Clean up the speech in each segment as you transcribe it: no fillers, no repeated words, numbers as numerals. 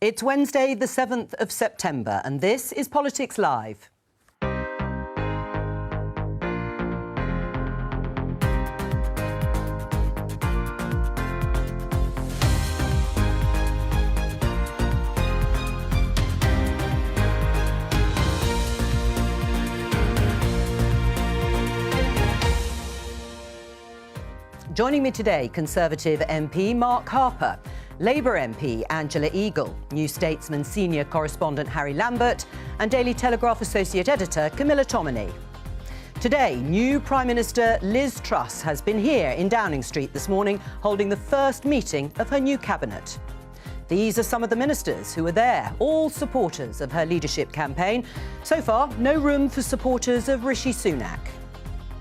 It's Wednesday, the 7th of September, and this is Politics Live. Joining me today, Conservative MP Mark Harper, Labour MP Angela Eagle, New Statesman senior correspondent Harry Lambert and Daily Telegraph associate editor Camilla Tominey. Today, new Prime Minister Liz Truss has been here in Downing Street this morning holding the first meeting of her new cabinet. These are some of the ministers who were there, all supporters of her leadership campaign. So far, no room for supporters of Rishi Sunak.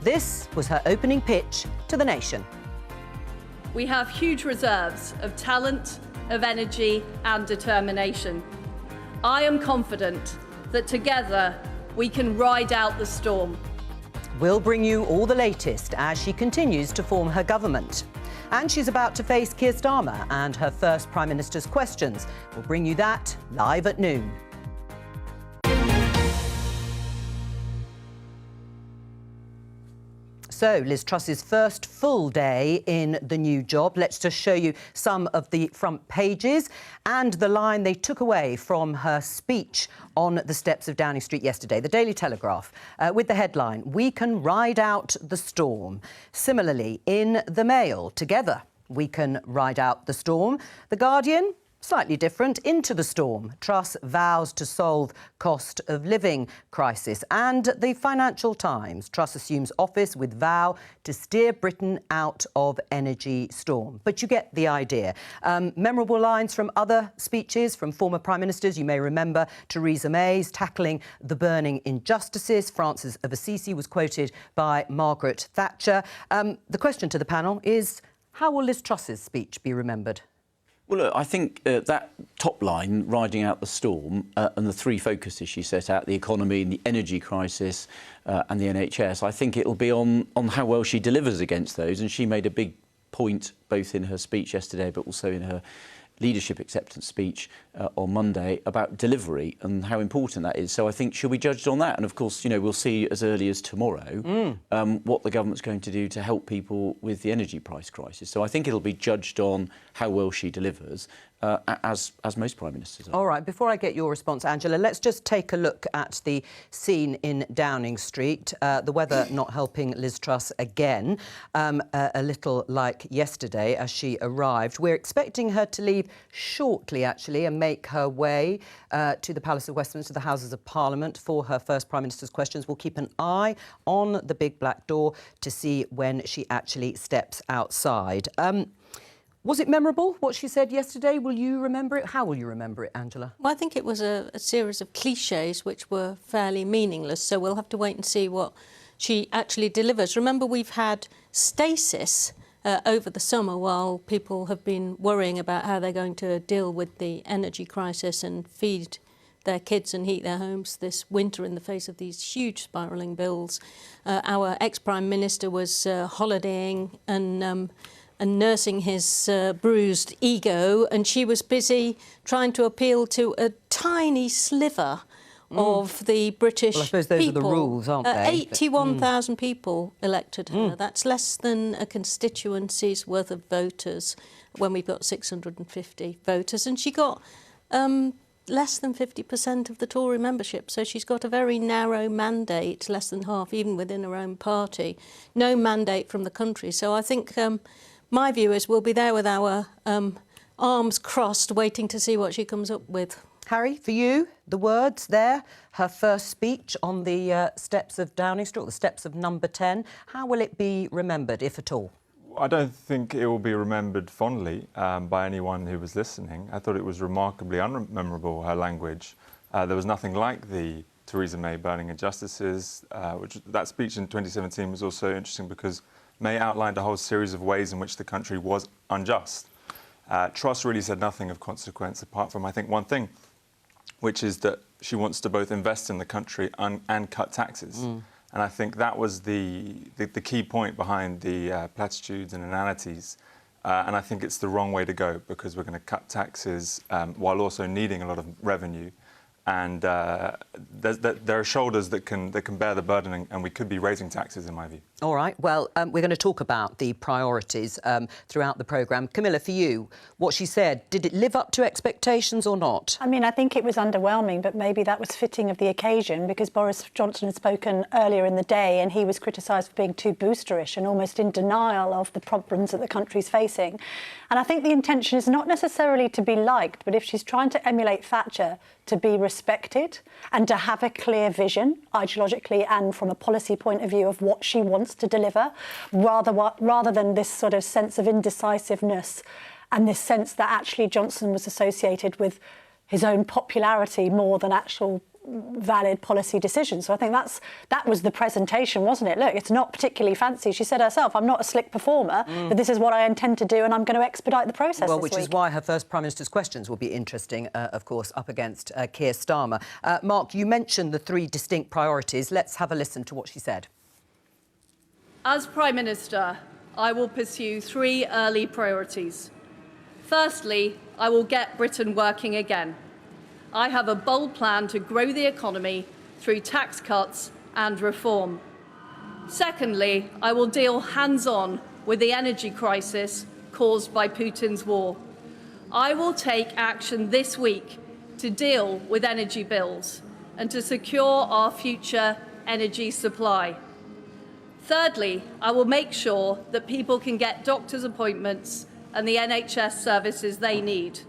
This was her opening pitch to the nation. We have huge reserves of talent, of energy and determination. I am confident that together we can ride out the storm. We'll bring you all the latest as she continues to form her government. And she's about to face Keir Starmer and her first Prime Minister's questions. We'll bring you that live at noon. So, Liz Truss's first full day in the new job. Let's just show you some of the front pages and the line they took away from her speech on the steps of Downing Street yesterday. The Daily Telegraph, with the headline, "We can ride out the storm." Similarly, in the Mail, "Together we can ride out the storm." The Guardian, slightly different, "Into the storm. Truss vows to solve cost of living crisis." And the Financial Times, "Truss assumes office with vow to steer Britain out of energy storm." But you get the idea. Memorable lines from other speeches from former Prime Ministers. You may remember Theresa May's tackling the burning injustices. Francis of Assisi was quoted by Margaret Thatcher. The question to the panel is, how will Liz Truss's speech be remembered? Well, look, I think that top line, riding out the storm, and the three focuses she set out, the economy, the energy crisis and the NHS, I think it'll be on how well she delivers against those. And she made a big point, both in her speech yesterday, but also in her leadership acceptance speech on Monday, about delivery and how important that is. So I think she'll be judged on that. And of course, you know, we'll see as early as tomorrow what the government's going to do to help people with the energy price crisis. So I think it'll be judged on how well she delivers, as most Prime Ministers are. All right, before I get your response, Angela, let's just take a look at the scene in Downing Street. The weather not helping Liz Truss again, a little like yesterday as she arrived. We're expecting her to leave shortly, actually, and make her way to the Palace of Westminster, the Houses of Parliament, for her first Prime Minister's questions. We'll keep an eye on the big black door to see when she actually steps outside. Was it memorable, what she said yesterday? Will you remember it? How will you remember it, Angela? Well, I think it was a series of cliches which were fairly meaningless, so we'll have to wait and see what she actually delivers. Remember, we've had stasis over the summer while people have been worrying about how they're going to deal with the energy crisis and feed their kids and heat their homes this winter in the face of these huge spiralling bills. Our ex-Prime Minister was holidaying and nursing his bruised ego, and she was busy trying to appeal to a tiny sliver of the British people. Well, I suppose those are the rules, aren't they? 81,000 people elected her. That's less than a constituency's worth of voters when we've got 650 voters. And she got less than 50% of the Tory membership. So she's got a very narrow mandate, less than half, even within her own party. No mandate from the country. So I think my view is we'll be there with our arms crossed, waiting to see what she comes up with. Harry, for you, the words there, her first speech on the steps of Downing Street, the steps of number 10. How will it be remembered, if at all? I don't think it will be remembered fondly by anyone who was listening. I thought it was remarkably unmemorable, her language. There was nothing like the Theresa May burning injustices, that speech in 2017 was also interesting because May outlined a whole series of ways in which the country was unjust. Truss really said nothing of consequence apart from, I think, one thing, which is that she wants to both invest in the country and cut taxes. And I think that was the key point behind the platitudes and inanities And I think it's the wrong way to go, because we're going to cut taxes while also needing a lot of revenue. And there are shoulders that can bear the burden, and we could be raising taxes, in my view. All right. Well, we're going to talk about the priorities throughout the programme. Camilla, for you, what she said, did it live up to expectations or not? I mean, I think it was underwhelming, but maybe that was fitting of the occasion, because Boris Johnson had spoken earlier in the day and he was criticised for being too boosterish and almost in denial of the problems that the country's facing. And I think the intention is not necessarily to be liked, but if she's trying to emulate Thatcher, to be respected and to have a clear vision, ideologically and from a policy point of view, of what she wants to deliver, rather than this sort of sense of indecisiveness and this sense that actually Johnson was associated with his own popularity more than actual valid policy decisions. So I think that was the presentation, wasn't it? Look, it's not particularly fancy. She said herself, I'm not a slick performer, but this is what I intend to do, and I'm going to expedite the process Well, this which week. is why her first Prime Minister's questions will be interesting, of course, up against Keir Starmer. Mark, you mentioned the three distinct priorities. Let's have a listen to what she said. As Prime Minister, I will pursue three early priorities. Firstly, I will get Britain working again. I have a bold plan to grow the economy through tax cuts and reform. Secondly, I will deal hands-on with the energy crisis caused by Putin's war. I will take action this week to deal with energy bills and to secure our future energy supply. Thirdly, I will make sure that people can get doctor's appointments and the NHS services they need.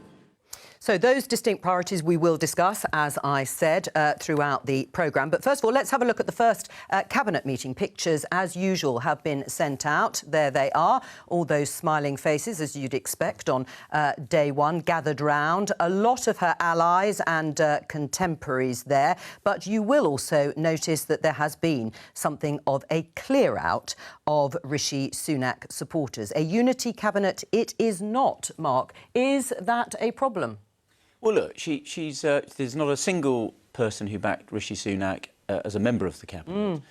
So those distinct priorities we will discuss, as I said, throughout the programme. But first of all, let's have a look at the first Cabinet meeting. Pictures, as usual, have been sent out. There they are, all those smiling faces, as you'd expect on day one, gathered round. A lot of her allies and contemporaries there. But you will also notice that there has been something of a clear-out of Rishi Sunak supporters. A unity Cabinet it is not, Mark. Is that a problem? Well, look, there's not a single person who backed Rishi Sunak as a member of the Cabinet.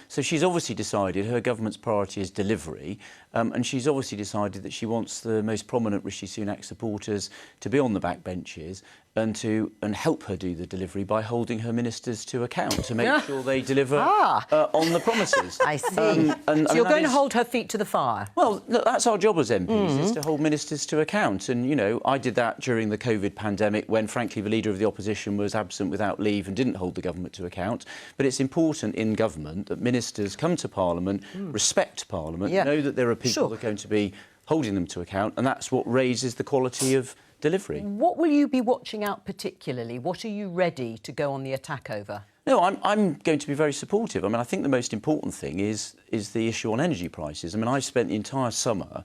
So she's obviously decided her government's priority is delivery, and she's obviously decided that she wants the most prominent Rishi Sunak supporters to be on the backbenches and help her do the delivery by holding her ministers to account to make sure they deliver on the promises. I see. So you're going to hold her feet to the fire? Well, look, that's our job as MPs, is to hold ministers to account. And, you know, I did that during the COVID pandemic when, frankly, the Leader of the Opposition was absent without leave and didn't hold the government to account. But it's important in government that ministers come to Parliament, respect Parliament, know that there are people that are going to be holding them to account, and that's what raises the quality of delivery. What will you be watching out particularly? What are you ready to go on the attack over? No, I'm going to be very supportive. I mean, I think the most important thing is the issue on energy prices. I mean, I spent the entire summer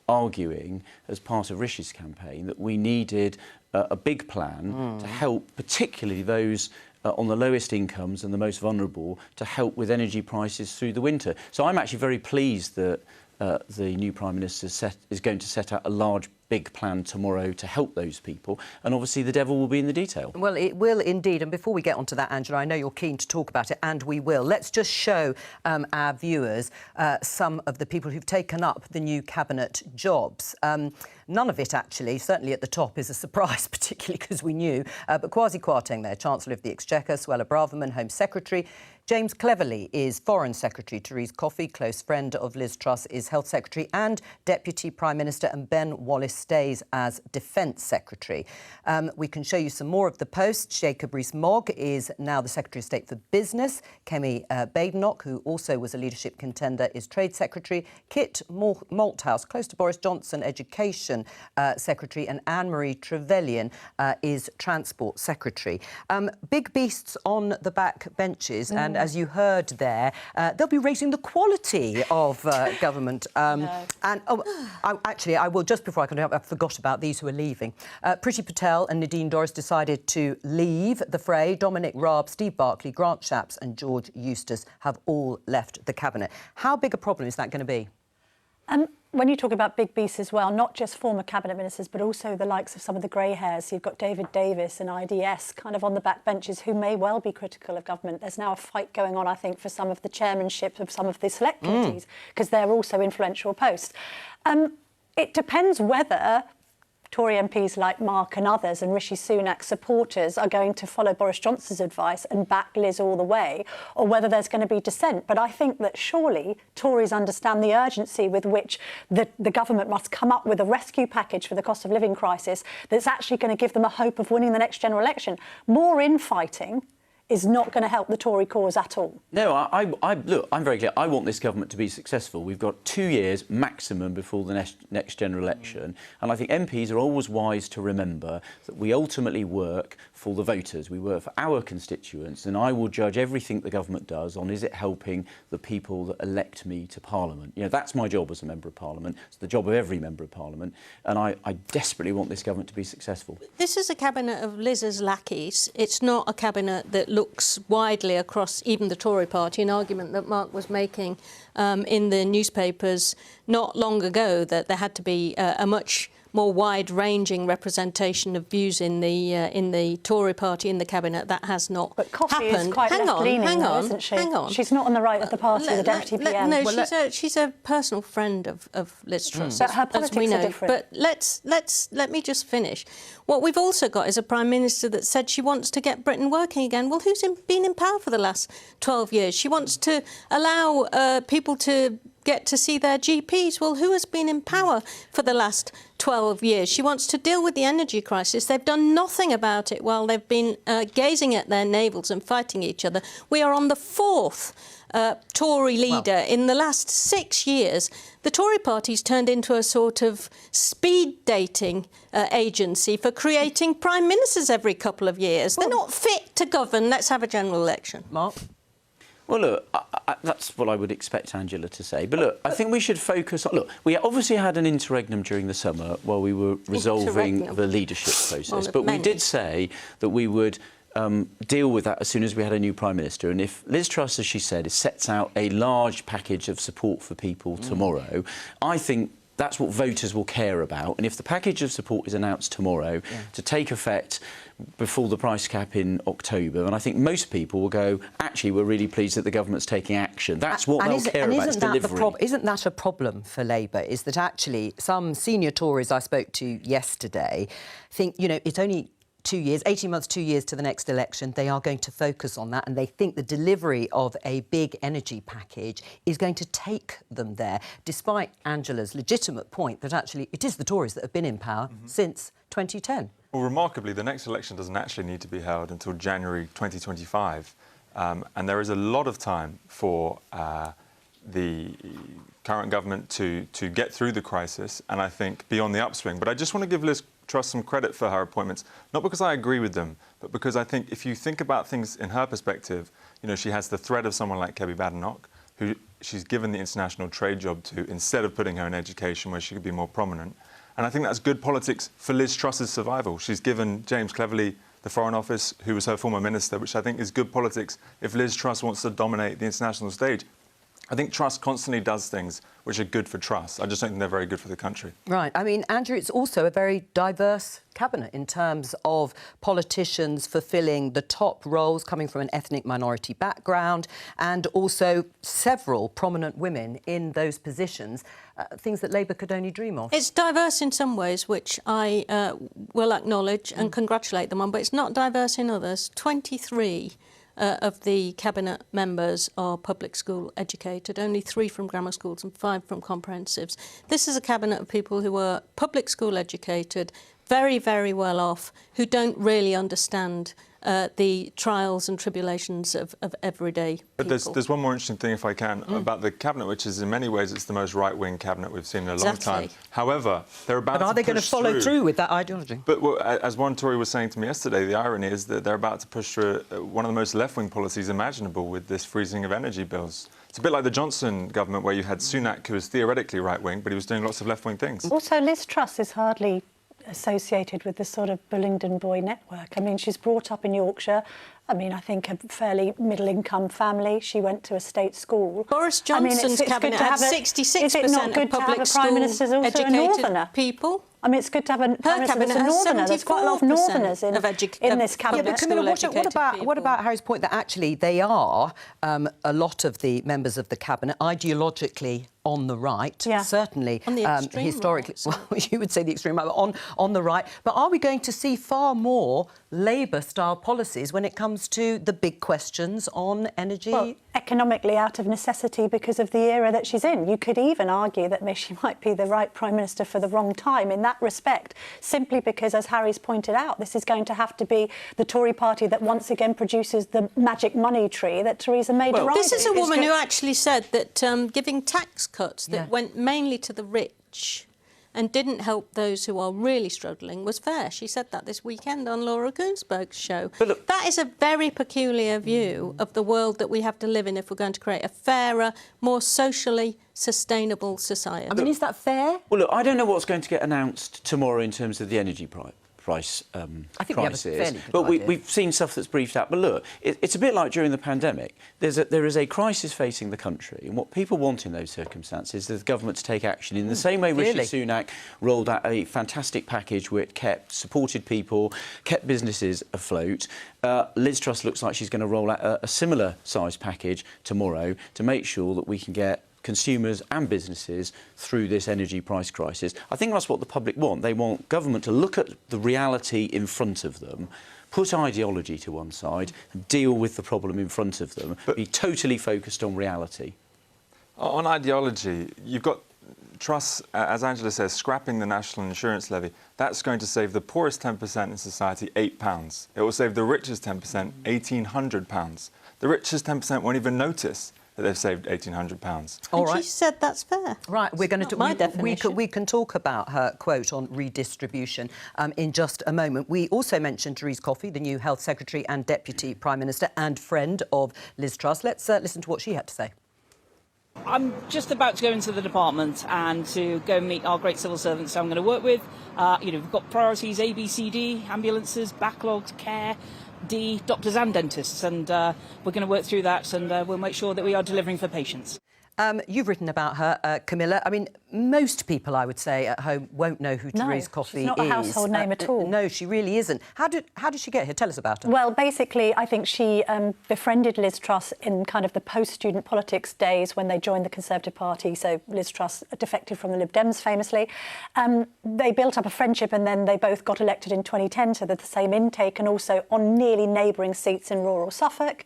arguing, as part of Rishi's campaign, that we needed a big plan to help particularly those on the lowest incomes and the most vulnerable, to help with energy prices through the winter. So I'm actually very pleased that the new Prime Minister is going to set out a large, big plan tomorrow to help those people. And obviously the devil will be in the detail. Well, it will indeed. And before we get onto that, Angela, I know you're keen to talk about it, and we will. Let's just show our viewers some of the people who've taken up the new Cabinet jobs. None of it, actually, certainly at the top, is a surprise, particularly because we knew. But Kwasi Kwarteng there, Chancellor of the Exchequer, Suella Braverman, Home Secretary. James Cleverly is Foreign Secretary. Therese Coffey, close friend of Liz Truss, is Health Secretary and Deputy Prime Minister. And Ben Wallace stays as Defence Secretary. We can show you some more of the posts. Jacob Rees-Mogg is now the Secretary of State for Business. Kemi Badenoch, who also was a leadership contender, is Trade Secretary. Kit Malthouse, close to Boris Johnson, Education Secretary. And Anne-Marie Trevelyan is Transport Secretary. Big beasts on the back benches. And as you heard there, they'll be raising the quality of government. And actually, I will, just before I forgot about these who are leaving. Priti Patel and Nadine Dorries decided to leave the fray. Dominic Raab, Steve Barclay, Grant Shapps and George Eustace have all left the Cabinet. How big a problem is that going to be? When you talk about big beasts as well, not just former Cabinet Ministers, but also the likes of some of the grey hairs. You've got David Davis and IDS kind of on the back benches who may well be critical of government. There's now a fight going on, I think, for some of the chairmanship of some of the select committees because they're also influential posts. It depends whether Tory MPs like Mark and others and Rishi Sunak's supporters are going to follow Boris Johnson's advice and back Liz all the way, or whether there's going to be dissent. But I think that surely Tories understand the urgency with which the government must come up with a rescue package for the cost of living crisis that's actually going to give them a hope of winning the next general election. More infighting is not going to help the Tory cause at all. No, look, I'm very clear. I want this government to be successful. We've got 2 years maximum before the next general election. And I think MPs are always wise to remember that we ultimately work for the voters. We work for our constituents. And I will judge everything the government does on, is it helping the people that elect me to Parliament? You know, that's my job as a Member of Parliament. It's the job of every Member of Parliament. And I desperately want this government to be successful. This is a cabinet of Liz's lackeys. It's not a cabinet that looks widely across even the Tory party, an argument that Mark was making in the newspapers not long ago, that there had to be a much more wide-ranging representation of views in the Tory party, in the cabinet. That has not But Coffey happened. is quite left-leaning, isn't she? Hang on. She's not on the right of the party, the deputy PM. No, she's a personal friend of Liz Truss, But her as politics we know. are different. But let me just finish. What we've also got is a Prime Minister that said she wants to get Britain working again. Well, who's been in power for the last 12 years? She wants to allow people to get to see their GPs. Well, who has been in power for the last 12 years? She wants to deal with the energy crisis. They've done nothing about it while they've been gazing at their navels and fighting each other. We are on the fourth Tory leader in the last 6 years. The Tory party's turned into a sort of speed dating agency for creating prime ministers every couple of years. They're not fit to govern. Let's have a general election. Mark? Well, look, that's what I would expect Angela to say. But look, I think we should focus on... Look, we obviously had an interregnum during the summer while we were resolving the leadership process. But we did say that we would deal with that as soon as we had a new Prime Minister. And if Liz Truss, as she said, sets out a large package of support for people tomorrow, I think that's what voters will care about. And if the package of support is announced tomorrow to take effect before the price cap in October, and I think most people will go, actually, we're really pleased that the government's taking action. That's what they'll care about, is delivery. Isn't that a problem for Labour, is that actually some senior Tories I spoke to yesterday think, you know, it's only 2 years, 18 months, 2 years to the next election. They are going to focus on that, and they think the delivery of a big energy package is going to take them there, despite Angela's legitimate point that actually it is the Tories that have been in power since 2010. Well, remarkably, the next election doesn't actually need to be held until January 2025. And there is a lot of time for the current government to get through the crisis, and I think beyond the upswing. But I just want to give Liz Truss some credit for her appointments, not because I agree with them, but because I think if you think about things in her perspective, you know, she has the threat of someone like Kebby Badenoch, who she's given the international trade job to, instead of putting her in education where she could be more prominent. And I think that's good politics for Liz Truss's survival. She's given James Cleverly the Foreign Office, who was her former minister, which I think is good politics if Liz Truss wants to dominate the international stage. I think Truss constantly does things which are good for Truss. I just don't think they're very good for the country. Right. I mean, Andrew, it's also a very diverse cabinet in terms of politicians fulfilling the top roles, coming from an ethnic minority background, and also several prominent women in those positions, things that Labour could only dream of. It's diverse in some ways, which I will acknowledge and congratulate them on, but it's not diverse in others. 23 of the cabinet members are public school educated, only 3 from grammar schools and 5 from comprehensives. This is a cabinet of people who are public school educated, very, very well off, who don't really understand the trials and tribulations of everyday people. But there's one more interesting thing, if I can, about the cabinet, which is in many ways it's the most right-wing cabinet we've seen in a long time. However, they're about to push through. But are they going to follow through with that ideology? But well, as one Tory was saying to me yesterday, the irony is that they're about to push through one of the most left-wing policies imaginable with this freezing of energy bills. It's a bit like the Johnson government, where you had Sunak, who was theoretically right-wing, but he was doing lots of left-wing things. Also, Liz Truss is hardly associated with the sort of Bullingdon boy network. I mean, she's brought up in Yorkshire. I mean, I think a fairly middle-income family. She went to a state school. Boris Johnson's cabinet had 66% of public school educated people. I mean, it's good to have a Prime Minister that's a northerner. There's quite a lot of northerners in this cabinet. Yeah, but Camilla, what about Harry's point that actually they are, a lot of the members of the cabinet, ideologically on the right, certainly on the extreme historically, right, well, you would say the extreme right, but on the right. But are we going to see far more Labour-style policies when it comes to the big questions on energy? Well, economically out of necessity because of the era that she's in. You could even argue that she might be the right Prime Minister for the wrong time in that respect, simply because, as Harry's pointed out, this is going to have to be the Tory party that once again produces the magic money tree that Theresa May derided. This is a woman who actually said that giving tax cuts that went mainly to the rich and didn't help those who are really struggling was fair. She said that this weekend on Laura Goonsberg's show. But look, that is a very peculiar view of the world that we have to live in if we're going to create a fairer, more socially sustainable society. I mean, is that fair? Well, look, I don't know what's going to get announced tomorrow in terms of the energy price I think crisis, we have a fairly good but idea. we've seen stuff that's briefed out. But look, it's a bit like during the pandemic. There is a crisis facing the country, and what people want in those circumstances is the government to take action in the same way Rishi Sunak rolled out a fantastic package which supported people, kept businesses afloat. Liz Truss looks like she's going to roll out a similar size package tomorrow to make sure that we can get consumers and businesses through this energy price crisis. I think that's what the public want. They want government to look at the reality in front of them, put ideology to one side, and deal with the problem in front of them, but be totally focused on reality. On ideology, you've got Truss, as Angela says, scrapping the national insurance levy. That's going to save the poorest 10% in society £8. It will save the richest 10% £1,800. The richest 10% won't even notice that they've saved £1,800. All right. She said that's fair. Right, we're going to my definition. We can talk about her quote on redistribution in just a moment. We also mentioned Therese Coffey, the new Health Secretary and Deputy Prime Minister and friend of Liz Truss. Let's listen to what she had to say. I'm just about to go into the department and to go and meet our great civil servants I'm going to work with. We've got priorities A, B, C, D, ambulances, backlogs, care, D, doctors and dentists, and we're going to work through that, and we'll make sure that we are delivering for patients. You've written about her, Camilla. I mean, most people, I would say, at home won't know who Therese Coffey is. She's not a household name at all. No, she really isn't. How did she get here? Tell us about her. Well, basically, I think she befriended Liz Truss in kind of the post-student politics days when they joined the Conservative Party. So Liz Truss defected from the Lib Dems, famously. They built up a friendship, and then they both got elected in 2010, so they're the same intake, and also on nearly neighbouring seats in rural Suffolk.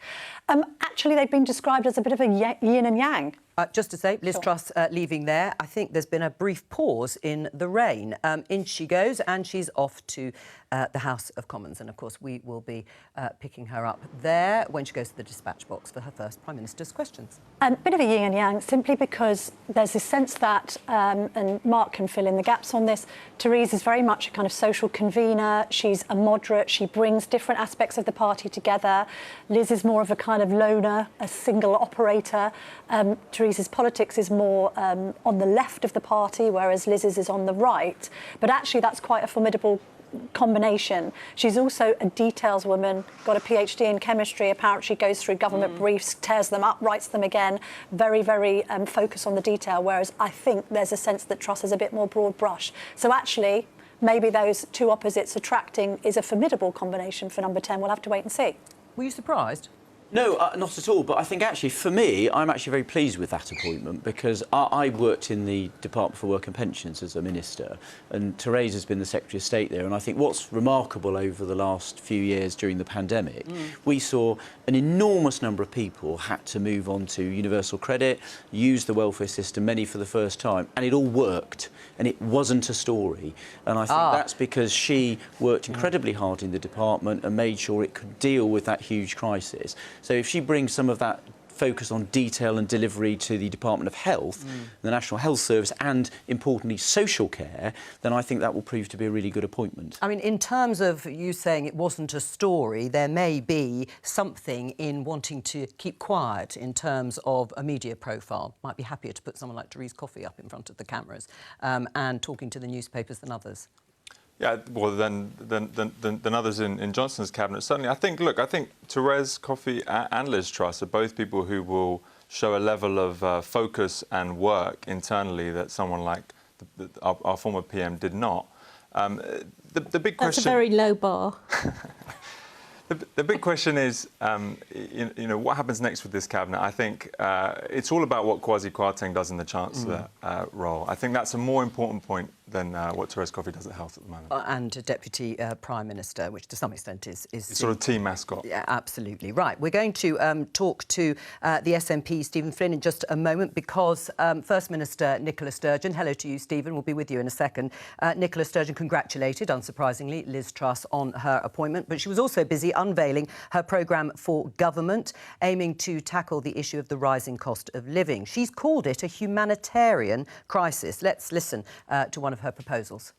Actually, they've been described as a bit of a yin and yang. Just to say, Liz Truss leaving there, I think there's been a brief pause in the rain. In she goes, and she's off to the House of Commons. And, of course, we will be picking her up there when she goes to the dispatch box for her first Prime Minister's questions. A bit of a yin and yang, simply because there's this sense that, and Mark can fill in the gaps on this, Therese is very much a kind of social convener. She's a moderate. She brings different aspects of the party together. Liz is more of a kind of loner, a single operator. Therese's politics is more on the left of the party, whereas Liz's is on the right. But actually, that's quite a formidable combination. She's also a details woman, got a PhD in chemistry. Apparently, she goes through government briefs, tears them up, writes them again. Very, very focused on the detail, whereas I think there's a sense that Truss is a bit more broad brush. So actually, maybe those two opposites attracting is a formidable combination for number 10. We'll have to wait and see. Were you surprised? No, not at all. But I think actually, for me, I'm actually very pleased with that appointment because I worked in the Department for Work and Pensions as a minister, and Therese has been the Secretary of State there. And I think what's remarkable over the last few years during the pandemic, we saw an enormous number of people had to move on to universal credit, use the welfare system, many for the first time, and it all worked. And it wasn't a story. And I think that's because she worked incredibly hard in the department and made sure it could deal with that huge crisis. So if she brings some of that focus on detail and delivery to the Department of Health, the National Health Service, and, importantly, social care, then I think that will prove to be a really good appointment. I mean, in terms of you saying it wasn't a story, there may be something in wanting to keep quiet in terms of a media profile. Might be happier to put someone like Therese Coffey up in front of the cameras and talking to the newspapers than others. Yeah, well, than others in Johnson's cabinet. Certainly, I think Therese Coffey and Liz Truss are both people who will show a level of focus and work internally that someone like our former PM did not. The big question. That's a very low bar. The big question is, what happens next with this cabinet? I think it's all about what Kwasi Kwarteng does in the Chancellor role. I think that's a more important point than what Therese Coffey does at Health at the moment. And a Deputy Prime Minister, which to some extent is sort of team mascot. Yeah, absolutely. Right, we're going to talk to the SNP, Stephen Flynn, in just a moment, because First Minister Nicola Sturgeon, hello to you, Stephen, we'll be with you in a second. Nicola Sturgeon congratulated, unsurprisingly, Liz Truss on her appointment, but she was also busy unveiling her programme for government, aiming to tackle the issue of the rising cost of living. She's called it a humanitarian crisis. Let's listen to one of her proposals.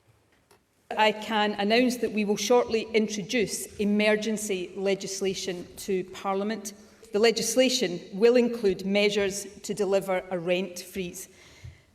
I can announce that we will shortly introduce emergency legislation to Parliament. The legislation will include measures to deliver a rent freeze.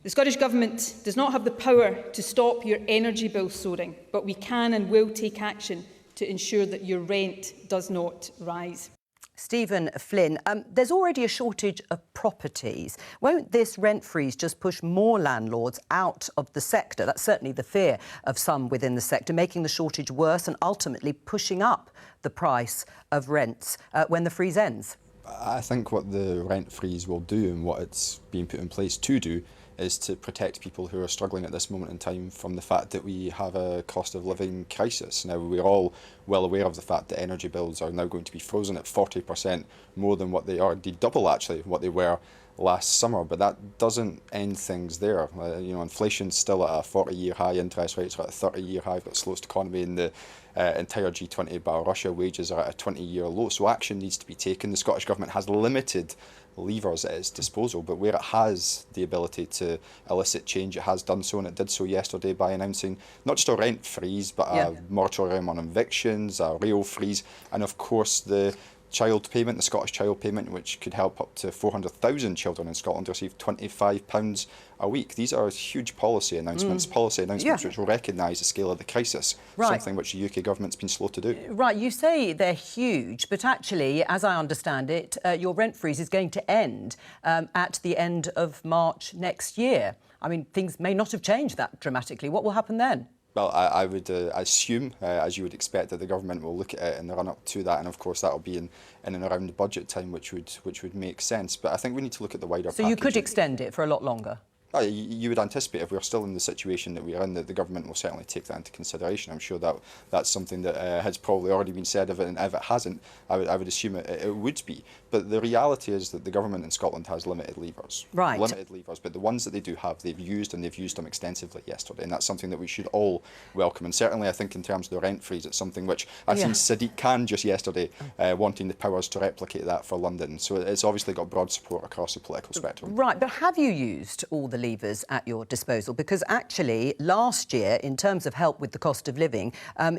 The Scottish Government does not have the power to stop your energy bill soaring, but we can and will take action to ensure that your rent does not rise. Stephen Flynn, there's already a shortage of properties. Won't this rent freeze just push more landlords out of the sector? That's certainly the fear of some within the sector, making the shortage worse and ultimately pushing up the price of rents when the freeze ends. I think what the rent freeze will do and what it's being put in place to do is to protect people who are struggling at this moment in time from the fact that we have a cost of living crisis. Now, we're all well aware of the fact that energy bills are now going to be frozen at 40% more than what they are, indeed double actually what they were last summer, but that doesn't end things there. Inflation's still at a 40-year high, interest rates are at a 30-year high, we've got the slowest economy in the entire G20 bar Russia, wages are at a 20-year low, so action needs to be taken. The Scottish Government has limited levers at its disposal, but where it has the ability to elicit change, it has done so, and it did so yesterday by announcing not just a rent freeze, but a moratorium on evictions, a rail freeze, and of course the child payment, the Scottish child payment, which could help up to 400,000 children in Scotland receive £25 a week. These are huge policy announcements, which will recognise the scale of the crisis, something which the UK government's been slow to do. Right, you say they're huge, but actually, as I understand it, your rent freeze is going to end at the end of March next year. I mean, things may not have changed that dramatically. What will happen then? Well, I would assume, as you would expect, that the government will look at it in the run-up to that, and of course that will be in and around budget time, which would make sense. But I think we need to look at the wider package. So you could extend it for a lot longer? You would anticipate, if we're still in the situation that we are in, that the government will certainly take that into consideration. I'm sure that that's something that has probably already been said of it, and if it hasn't, I would assume it would be. But the reality is that the government in Scotland has limited levers. Right. Limited levers, but the ones that they do have, they've used, and they've used them extensively yesterday, and that's something that we should all welcome. And certainly I think in terms of the rent freeze, it's something which I've seen Sadiq Khan just yesterday wanting the powers to replicate that for London. So it's obviously got broad support across the political spectrum. Right, but have you used all the levers at your disposal? Because actually, last year, in terms of help with the cost of living,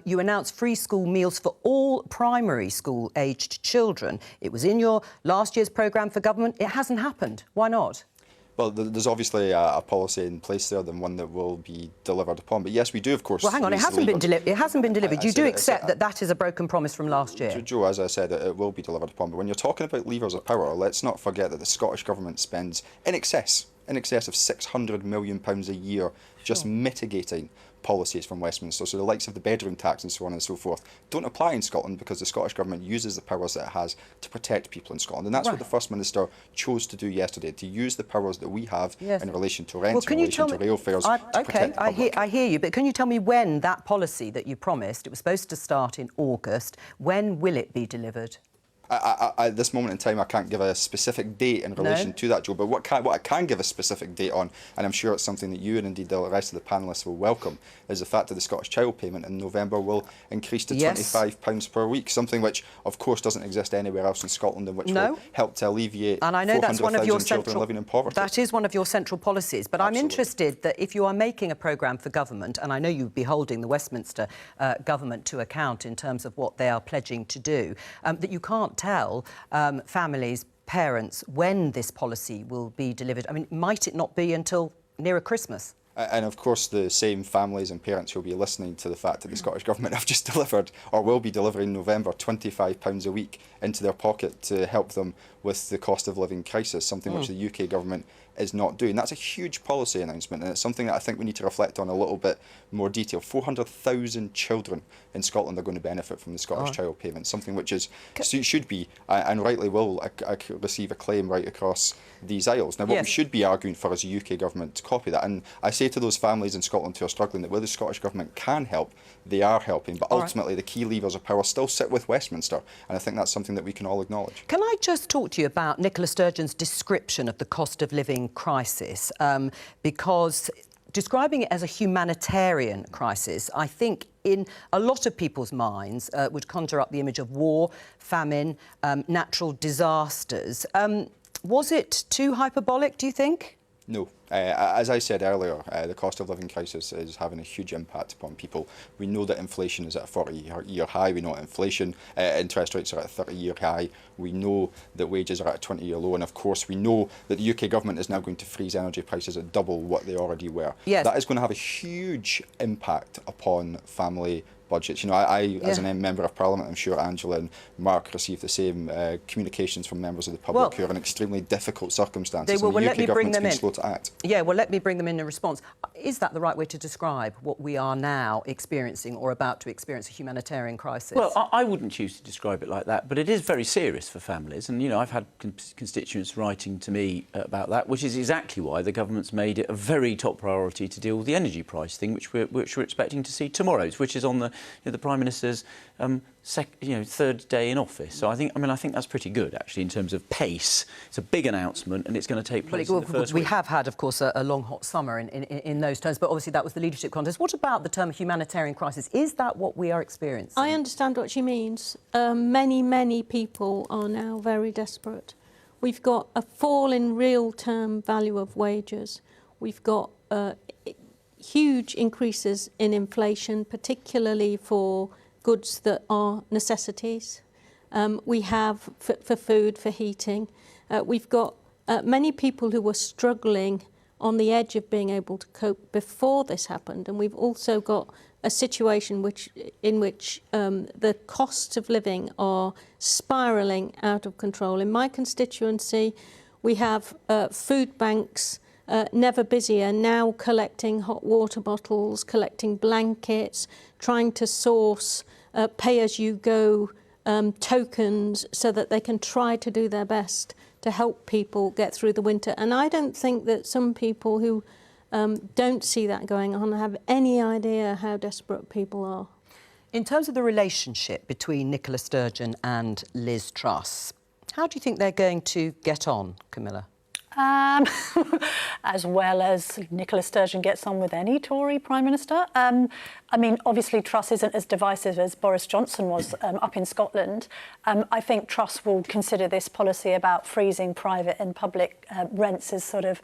you announced free school meals for all primary school-aged children. It was in your last year's programme for government. It hasn't happened. Why not? Well, there's obviously a policy in place there, than one that will be delivered upon. But yes, we do, of course. Well, hang on, it hasn't been delivered. You do accept that that is a broken promise from last year? Joe, as I said, it will be delivered upon. But when you're talking about levers of power, let's not forget that the Scottish Government spends in excess of £600 million a year just mitigating policies from Westminster. So the likes of the bedroom tax and so on and so forth don't apply in Scotland, because the Scottish Government uses the powers that it has to protect people in Scotland. And that's what the First Minister chose to do yesterday, to use the powers that we have in relation to rents, in relation to rail fares, to protect the public. I hear you, but can you tell me when that policy that you promised, it was supposed to start in August, when will it be delivered? At this moment in time, I can't give a specific date in relation to that, Joe, but what I can give a specific date on, and I'm sure it's something that you and indeed the rest of the panellists will welcome, is the fact that the Scottish child payment in November will increase to £25 per week, something which, of course, doesn't exist anywhere else in Scotland, and which will help to alleviate 400,000 children living in poverty. That is one of your central policies, but I'm interested that if you are making a programme for government, and I know you'd be holding the Westminster government to account in terms of what they are pledging to do, that you can't tell families, parents, when this policy will be delivered. I mean, might it not be until nearer Christmas? And of course, the same families and parents who will be listening to the fact that the Scottish Government have just delivered, or will be delivering in November, £25 a week into their pocket to help them with the cost of living crisis, something which the UK Government is not doing. That's a huge policy announcement, and it's something that I think we need to reflect on a little bit more detail. 400,000 children in Scotland are going to benefit from the Scottish Child Payment, something which is should be, and rightly will, receive acclaim right across these aisles. Now, what we should be arguing for is a UK government to copy that. And I say to those families in Scotland who are struggling that where the Scottish government can help, they are helping. But ultimately, the key levers of power still sit with Westminster. And I think that's something that we can all acknowledge. Can I just talk to you about Nicola Sturgeon's description of the cost of living crisis? Because describing it as a humanitarian crisis, I think in a lot of people's minds would conjure up the image of war, famine, natural disasters. Was it too hyperbolic, do you think? No. As I said earlier, the cost of living crisis is having a huge impact upon people. We know that inflation is at a 40-year high. We know inflation, interest rates are at a 30-year high. We know that wages are at a 20-year low. And of course, we know that the UK government is now going to freeze energy prices at double what they already were. Yes. That is going to have a huge impact upon family budgets. You know, I as a member of Parliament, I'm sure Angela and Mark received the same communications from members of the public who are in extremely difficult circumstances. Well, let me bring them in. Slow to act. Yeah, well, let me bring them in response. Is that the right way to describe what we are now experiencing or about to experience, a humanitarian crisis? Well, I wouldn't choose to describe it like that, but it is very serious for families. And, you know, I've had constituents writing to me about that, which is exactly why the government's made it a very top priority to deal with the energy price thing, which we're expecting to see tomorrow, which is on the Prime Minister's third day in office. So I think that's pretty good, actually, in terms of pace. It's a big announcement, and it's going to take place in the first week. We have had, of course, a long, hot summer in those terms, but obviously that was the leadership contest. What about the term humanitarian crisis? Is that what we are experiencing? I understand what she means. Many people are now very desperate. We've got a fall in real-term value of wages. We've got huge increases in inflation, particularly for goods that are necessities. We have for food, for heating. We've got many people who were struggling on the edge of being able to cope before this happened, and we've also got a situation in which the costs of living are spiralling out of control. In my constituency, we have food banks never busier, now collecting hot water bottles, collecting blankets, trying to source pay-as-you-go tokens so that they can try to do their best to help people get through the winter. And I don't think that some people who don't see that going on have any idea how desperate people are. In terms of the relationship between Nicola Sturgeon and Liz Truss, how do you think they're going to get on, Camilla? As well as Nicola Sturgeon gets on with any Tory Prime Minister. I mean, obviously Truss isn't as divisive as Boris Johnson was up in Scotland. I think Truss will consider this policy about freezing private and public rents as sort of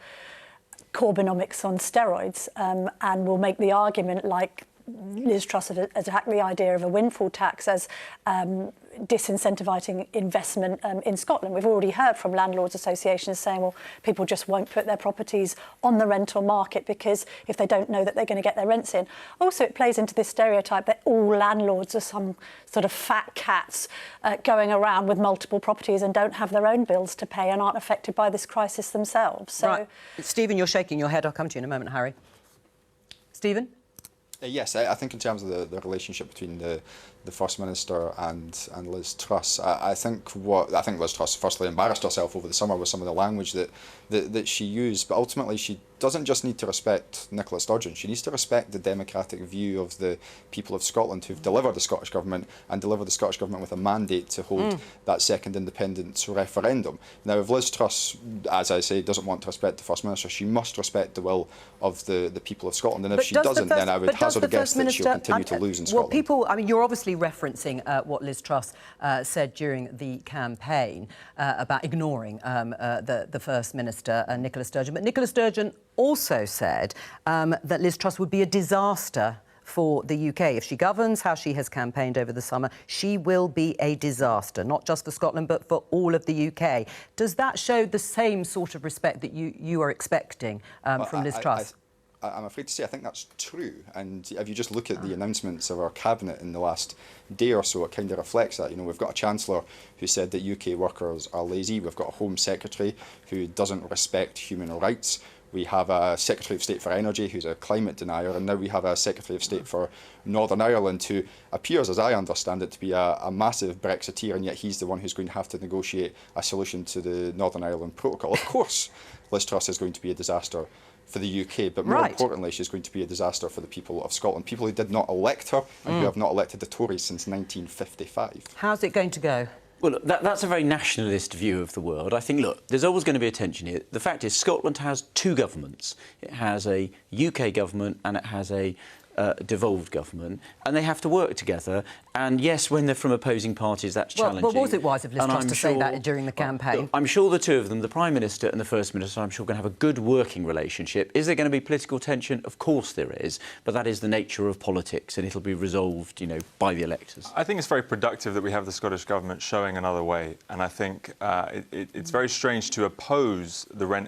Corbynomics on steroids, and will make the argument, like Liz Truss has attacked the idea of a windfall tax as disincentivising investment in Scotland. We've already heard from landlords associations saying, well, people just won't put their properties on the rental market because if they don't know that they're going to get their rents in. Also, it plays into this stereotype that all landlords are some sort of fat cats going around with multiple properties and don't have their own bills to pay and aren't affected by this crisis themselves. So, right. Stephen, you're shaking your head. I'll come to you in a moment, Harry. Stephen? Yes, I think in terms of the relationship between the First Minister and Liz Truss, I think Liz Truss firstly embarrassed herself over the summer with some of the language that she used, but ultimately she doesn't just need to respect Nicola Sturgeon, she needs to respect the democratic view of the people of Scotland who've delivered the Scottish Government and delivered the Scottish Government with a mandate to hold that second independence referendum. Now, if Liz Truss, as I say, doesn't want to respect the First Minister, she must respect the will of the people of Scotland, and if she doesn't, then I would hazard a guess that she'll continue to lose in Scotland. Well, you're obviously referencing what Liz Truss said during the campaign about ignoring the First Minister, Nicola Sturgeon. But Nicola Sturgeon also said that Liz Truss would be a disaster for the UK. If she governs how she has campaigned over the summer, she will be a disaster, not just for Scotland, but for all of the UK. Does that show the same sort of respect that you are expecting from Liz Truss? I'm afraid to say I think that's true. And if you just look at the announcements of our cabinet in the last day or so, it kind of reflects that. You know, we've got a Chancellor who said that UK workers are lazy. We've got a Home Secretary who doesn't respect human rights. We have a Secretary of State for Energy who's a climate denier, and now we have a Secretary of State for Northern Ireland who appears, as I understand it, to be a massive Brexiteer, and yet he's the one who's going to have to negotiate a solution to the Northern Ireland Protocol. Of course, Liz Truss is going to be a disaster for the UK, but more importantly, she's going to be a disaster for the people of Scotland, people who did not elect her and who have not elected the Tories since 1955. How's it going to go? Well, look, that's a very nationalist view of the world. I think, look, there's always going to be a tension here. The fact is Scotland has two governments. It has a UK government and it has a devolved government, and they have to work together. And yes, when they're from opposing parties, that's challenging. Well, was it wise of Liz Truss to say that during the campaign? Look, I'm sure the two of them, the Prime Minister and the First Minister, I'm sure, are going to have a good working relationship. Is there going to be political tension? Of course there is, but that is the nature of politics, and it'll be resolved, you know, by the electors. I think it's very productive that we have the Scottish Government showing another way, and I think it's very strange to oppose the rent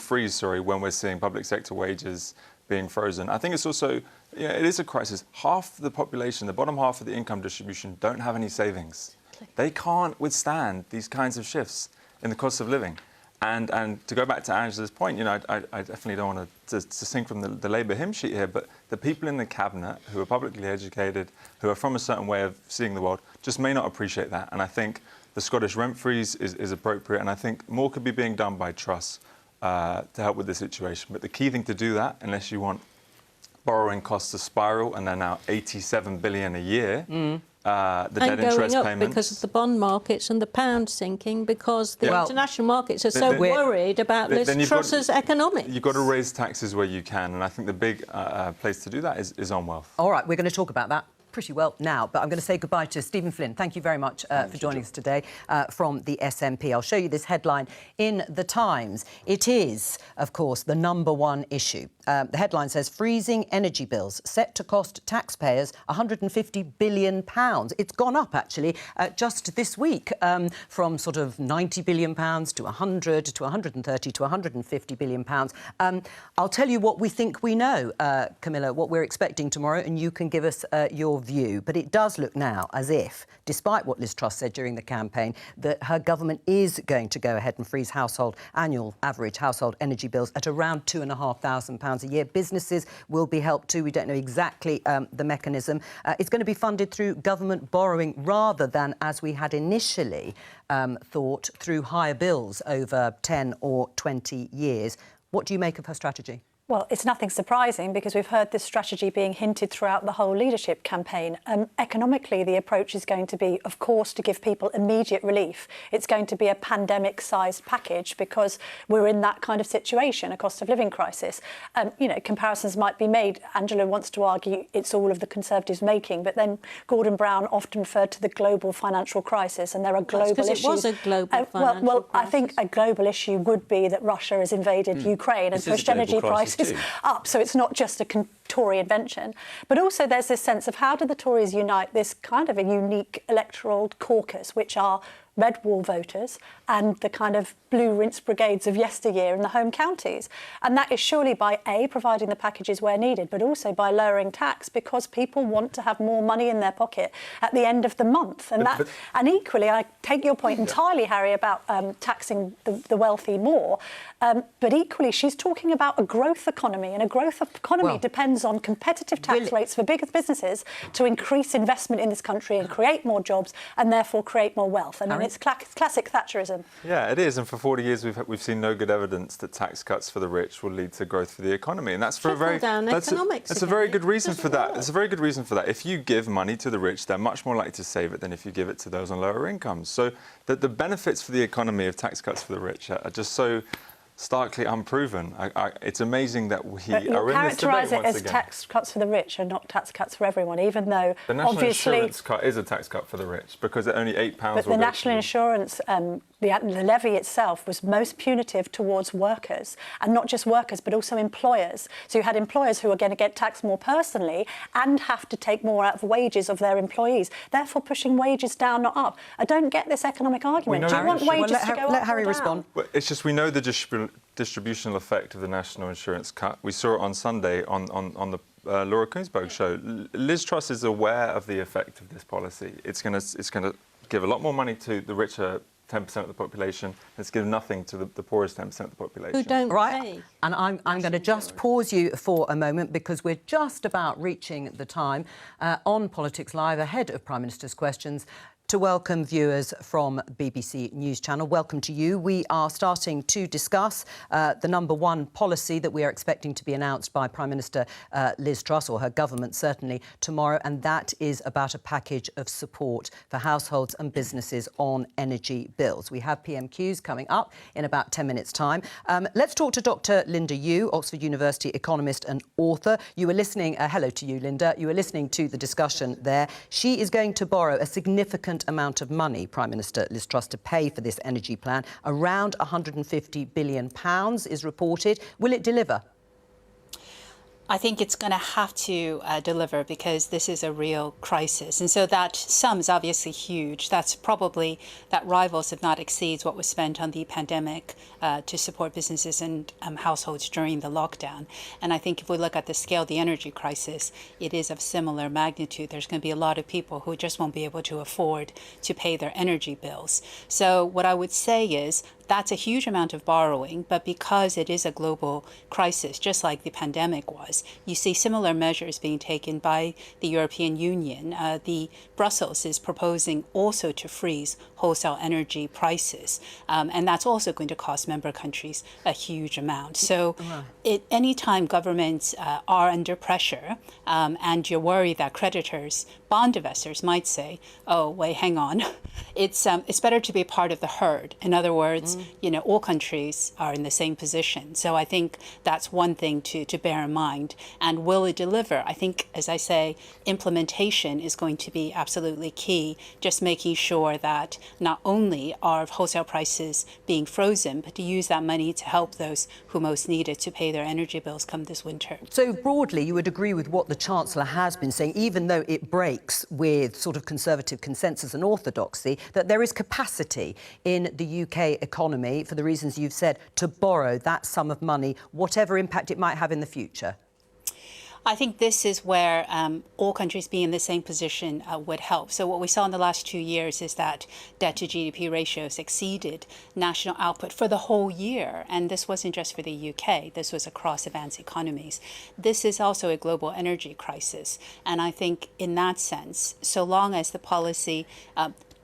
freeze, when we're seeing public sector wages being frozen. I think it's also, it is a crisis. Half the population, the bottom half of the income distribution, don't have any savings. They can't withstand these kinds of shifts in the cost of living. And to go back to Angela's point, I definitely don't want to sing from the Labour hymn sheet here, but the people in the cabinet who are publicly educated, who are from a certain way of seeing the world, just may not appreciate that. And I think the Scottish rent freeze is appropriate, and I think more could be being done by Truss to help with the situation. But the key thing to do that, unless you want borrowing costs to spiral, and they're now 87 billion a year, the debt interest payments, because of the bond markets and the pound sinking, because the international markets are so worried about Liz Truss's economics. You've got to raise taxes where you can, and I think the big place to do that is on wealth. All right, we're going to talk about that pretty well now, but I'm going to say goodbye to Stephen Flynn. Thank you very much for joining us today from the SNP. I'll show you this headline in The Times. It is, of course, the #1 issue. The headline says, freezing energy bills set to cost taxpayers £150 billion. It's gone up, actually, just this week, from sort of £90 billion to 100 to 130 to 150 billion pounds. I'll tell you what we think we know, Camilla, what we're expecting tomorrow, and you can give us your view. But it does look now as if, despite what Liz Truss said during the campaign, that her government is going to go ahead and freeze annual average household energy bills at around £2,500 a year. Businesses will be helped too. We don't know exactly the mechanism. It's going to be funded through government borrowing rather than, as we had initially thought, through higher bills over 10 or 20 years. What do you make of her strategy? Well, it's nothing surprising because we've heard this strategy being hinted throughout the whole leadership campaign. Economically, the approach is going to be, of course, to give people immediate relief. It's going to be a pandemic-sized package because we're in that kind of situation, a cost of living crisis. Comparisons might be made. Angela wants to argue it's all of the Conservatives making, but then Gordon Brown often referred to the global financial crisis, and there are global issues. It was a global financial crisis. I think a global issue would be that Russia has invaded Ukraine and pushed energy prices up, so it's not just a Tory invention. But also there's this sense of how do the Tories unite this kind of a unique electoral caucus, which are red wall voters and the kind of blue rinse brigades of yesteryear in the home counties. And that is surely by, A, providing the packages where needed, but also by lowering tax, because people want to have more money in their pocket at the end of the month. And and equally, I take your point entirely, Harry, about taxing the wealthy more. But equally, she's talking about a growth economy, and a growth economy depends on competitive tax rates for bigger businesses to increase investment in this country and create more jobs and therefore create more wealth. And it's classic Thatcherism. Yeah, it is. And for 40 years, we've seen no good evidence that tax cuts for the rich will lead to growth for the economy. And that's for that's a very good reason for that. It's a very good reason for that. If you give money to the rich, they're much more likely to save it than if you give it to those on lower incomes. So the benefits for the economy of tax cuts for the rich are just so starkly unproven. It's amazing that we are in this debate once again. Characterise it as tax cuts for the rich and not tax cuts for everyone, even though the national obviously insurance cut is a tax cut for the rich because only £8 But the national insurance, the levy itself was most punitive towards workers, and not just workers, but also employers. So you had employers who are going to get taxed more personally and have to take more out of wages of their employees, therefore pushing wages down, not up. I don't get this economic argument. Do you want wages to go up? Let Harry or down? respond. Well, it's just we know the distributional effect of the national insurance cut. We saw it on Sunday on the Laura Kuenssberg show. Liz Truss is aware of the effect of this policy. It's going to give a lot more money to the richer 10% of the population. It's give nothing to the poorest 10% of the population. Who don't Right, and I'm going to just pause you for a moment because we're just about reaching the time on Politics Live ahead of Prime Minister's questions to welcome viewers from BBC News Channel. Welcome to you. We are starting to discuss the #1 policy that we are expecting to be announced by Prime Minister Liz Truss, or her government certainly, tomorrow, and that is about a package of support for households and businesses on energy bills. We have PMQs coming up in about 10 minutes' time. Let's talk to Dr Linda Yu, Oxford University economist and author. You were listening, hello to you, Linda. You were listening to the discussion there. She is going to borrow a significant amount of money, Prime Minister Liz Truss, to pay for this energy plan. Around £150 billion is reported. Will it deliver? I think it's going to have to deliver because this is a real crisis. And so that sum is obviously huge. That's probably, that rivals, if not exceeds, what was spent on the pandemic to support businesses and households during the lockdown. And I think if we look at the scale of the energy crisis, it is of similar magnitude. There's going to be a lot of people who just won't be able to afford to pay their energy bills. So what I would say is, that's a huge amount of borrowing, but because it is a global crisis, just like the pandemic was, you see similar measures being taken by the European Union. Brussels is proposing also to freeze wholesale energy prices, and that's also going to cost member countries a huge amount. So anytime governments are under pressure and you're worried that creditors, bond investors might say, oh, wait, hang on, it's better to be part of the herd. In other words, you know, all countries are in the same position. So I think that's one thing to bear in mind. And will it deliver? I think, as I say, implementation is going to be absolutely key, just making sure that not only are wholesale prices being frozen, but to use that money to help those who most need it to pay their energy bills come this winter. So broadly, you would agree with what the Chancellor has been saying, even though it breaks with sort of Conservative consensus and orthodoxy, that there is capacity in the UK economy, for the reasons you've said, to borrow that sum of money, whatever impact it might have in the future? I think this is where all countries being in the same position would help. So what we saw in the last 2 years is that debt to GDP ratios exceeded national output for the whole year. And this wasn't just for the UK. This was across advanced economies. This is also a global energy crisis. And I think in that sense, so long as the policy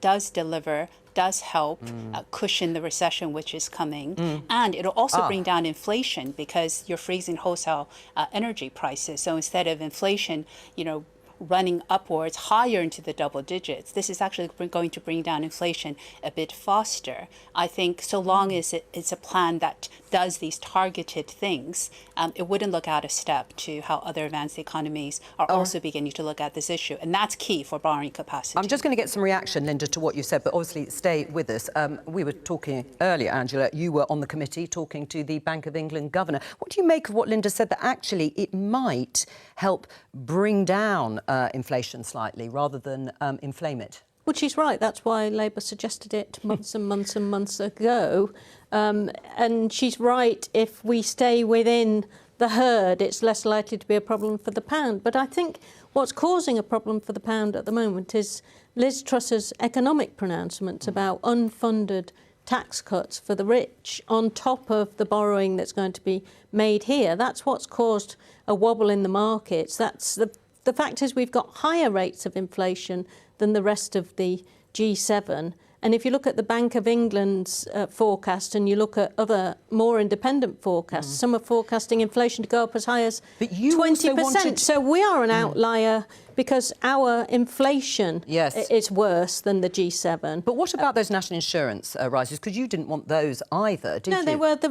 does deliver, does help cushion the recession which is coming. And it'll also bring down inflation because you're freezing wholesale energy prices. So instead of inflation, you know, running upwards higher into the double digits, this is actually going to bring down inflation a bit faster. I think so long as it's a plan that does these targeted things, it wouldn't look out of step to how other advanced economies are also beginning to look at this issue. And that's key for borrowing capacity. I'm just going to get some reaction, Linda, to what you said, but obviously stay with us. We were talking earlier, Angela, you were on the committee talking to the Bank of England governor. What do you make of what Linda said, that actually it might help bring down inflation slightly rather than inflame it? Well, she's right. That's why Labour suggested it months and months and months ago. And she's right, if we stay within the herd, it's less likely to be a problem for the pound. But I think what's causing a problem for the pound at the moment is Liz Truss's economic pronouncements about unfunded tax cuts for the rich on top of the borrowing that's going to be made here. That's what's caused a wobble in the markets. That's the fact is we've got higher rates of inflation than the rest of the G7. And if you look at the Bank of England's forecast and you look at other more independent forecasts, some are forecasting inflation to go up as high as 20%. So we are an outlier because our inflation is worse than the G7. But what about those national insurance rises? Because you didn't want those either, did you? No, they were the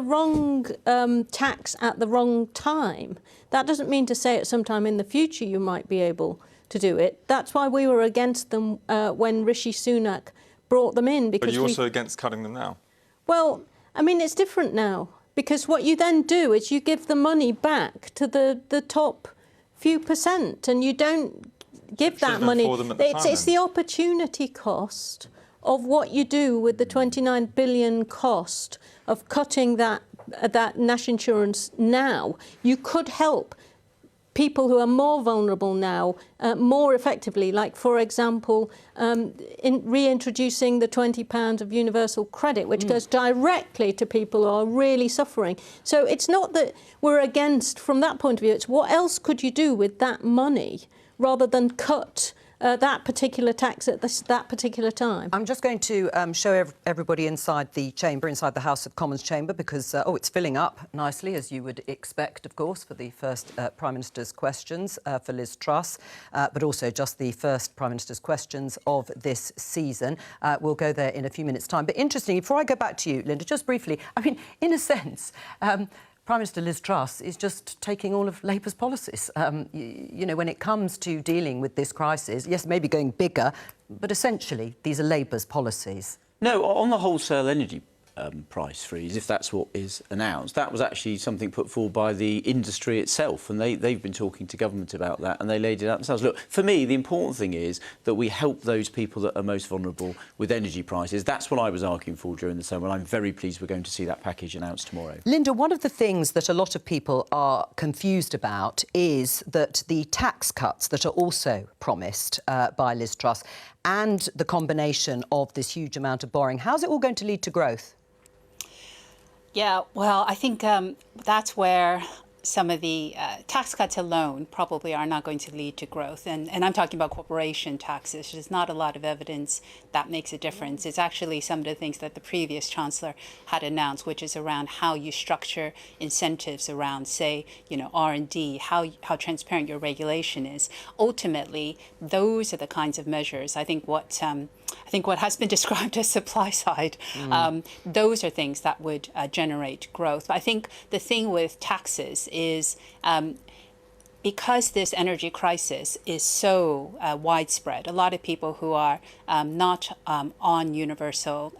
wrong tax at the wrong time. That doesn't mean to say at some time in the future you might be able to do it. That's why we were against them when Rishi Sunak brought them in. Because but you're also against cutting them now? Well, I mean, it's different now. Because what you then do is you give the money back to the top few percent, and you don't give that money. For them at the time, it's the opportunity cost of what you do with the 29 billion cost of cutting that national insurance now, you could help people who are more vulnerable now more effectively, like, for example, in reintroducing the £20 of universal credit, which goes directly to people who are really suffering. So it's not that we're against, from that point of view, it's what else could you do with that money rather than cut that particular tax at that particular time. I'm just going to show everybody inside the chamber, inside the House of Commons chamber, because, it's filling up nicely, as you would expect, of course, for the first Prime Minister's questions for Liz Truss, but also just the first Prime Minister's questions of this season. We'll go there in a few minutes' time. But interestingly, before I go back to you, Linda, just briefly, I mean, in a sense, Prime Minister Liz Truss is just taking all of Labour's policies. You know, when it comes to dealing with this crisis, yes, maybe going bigger, but essentially these are Labour's policies. No, on the wholesale energy price freeze, if that's what is announced, that was actually something put forward by the industry itself, and they've been talking to government about that, and they laid it out themselves. Look, for me, the important thing is that we help those people that are most vulnerable with energy prices. That's what I was arguing for during the summer, and I'm very pleased we're going to see that package announced tomorrow. Linda, one of the things that a lot of people are confused about is that the tax cuts that are also promised by Liz Truss and the combination of this huge amount of borrowing, how's it all going to lead to growth? Yeah, well, I think that's where some of the tax cuts alone probably are not going to lead to growth. And I'm talking about corporation taxes. There's not a lot of evidence that makes a difference. It's actually some of the things that the previous Chancellor had announced, which is around how you structure incentives around, say, you know, R&D, how transparent your regulation is. Ultimately, those are the kinds of measures. I think what has been described as supply side, those are things that would generate growth. But I think the thing with taxes is because this energy crisis is so widespread, a lot of people who are not on universal,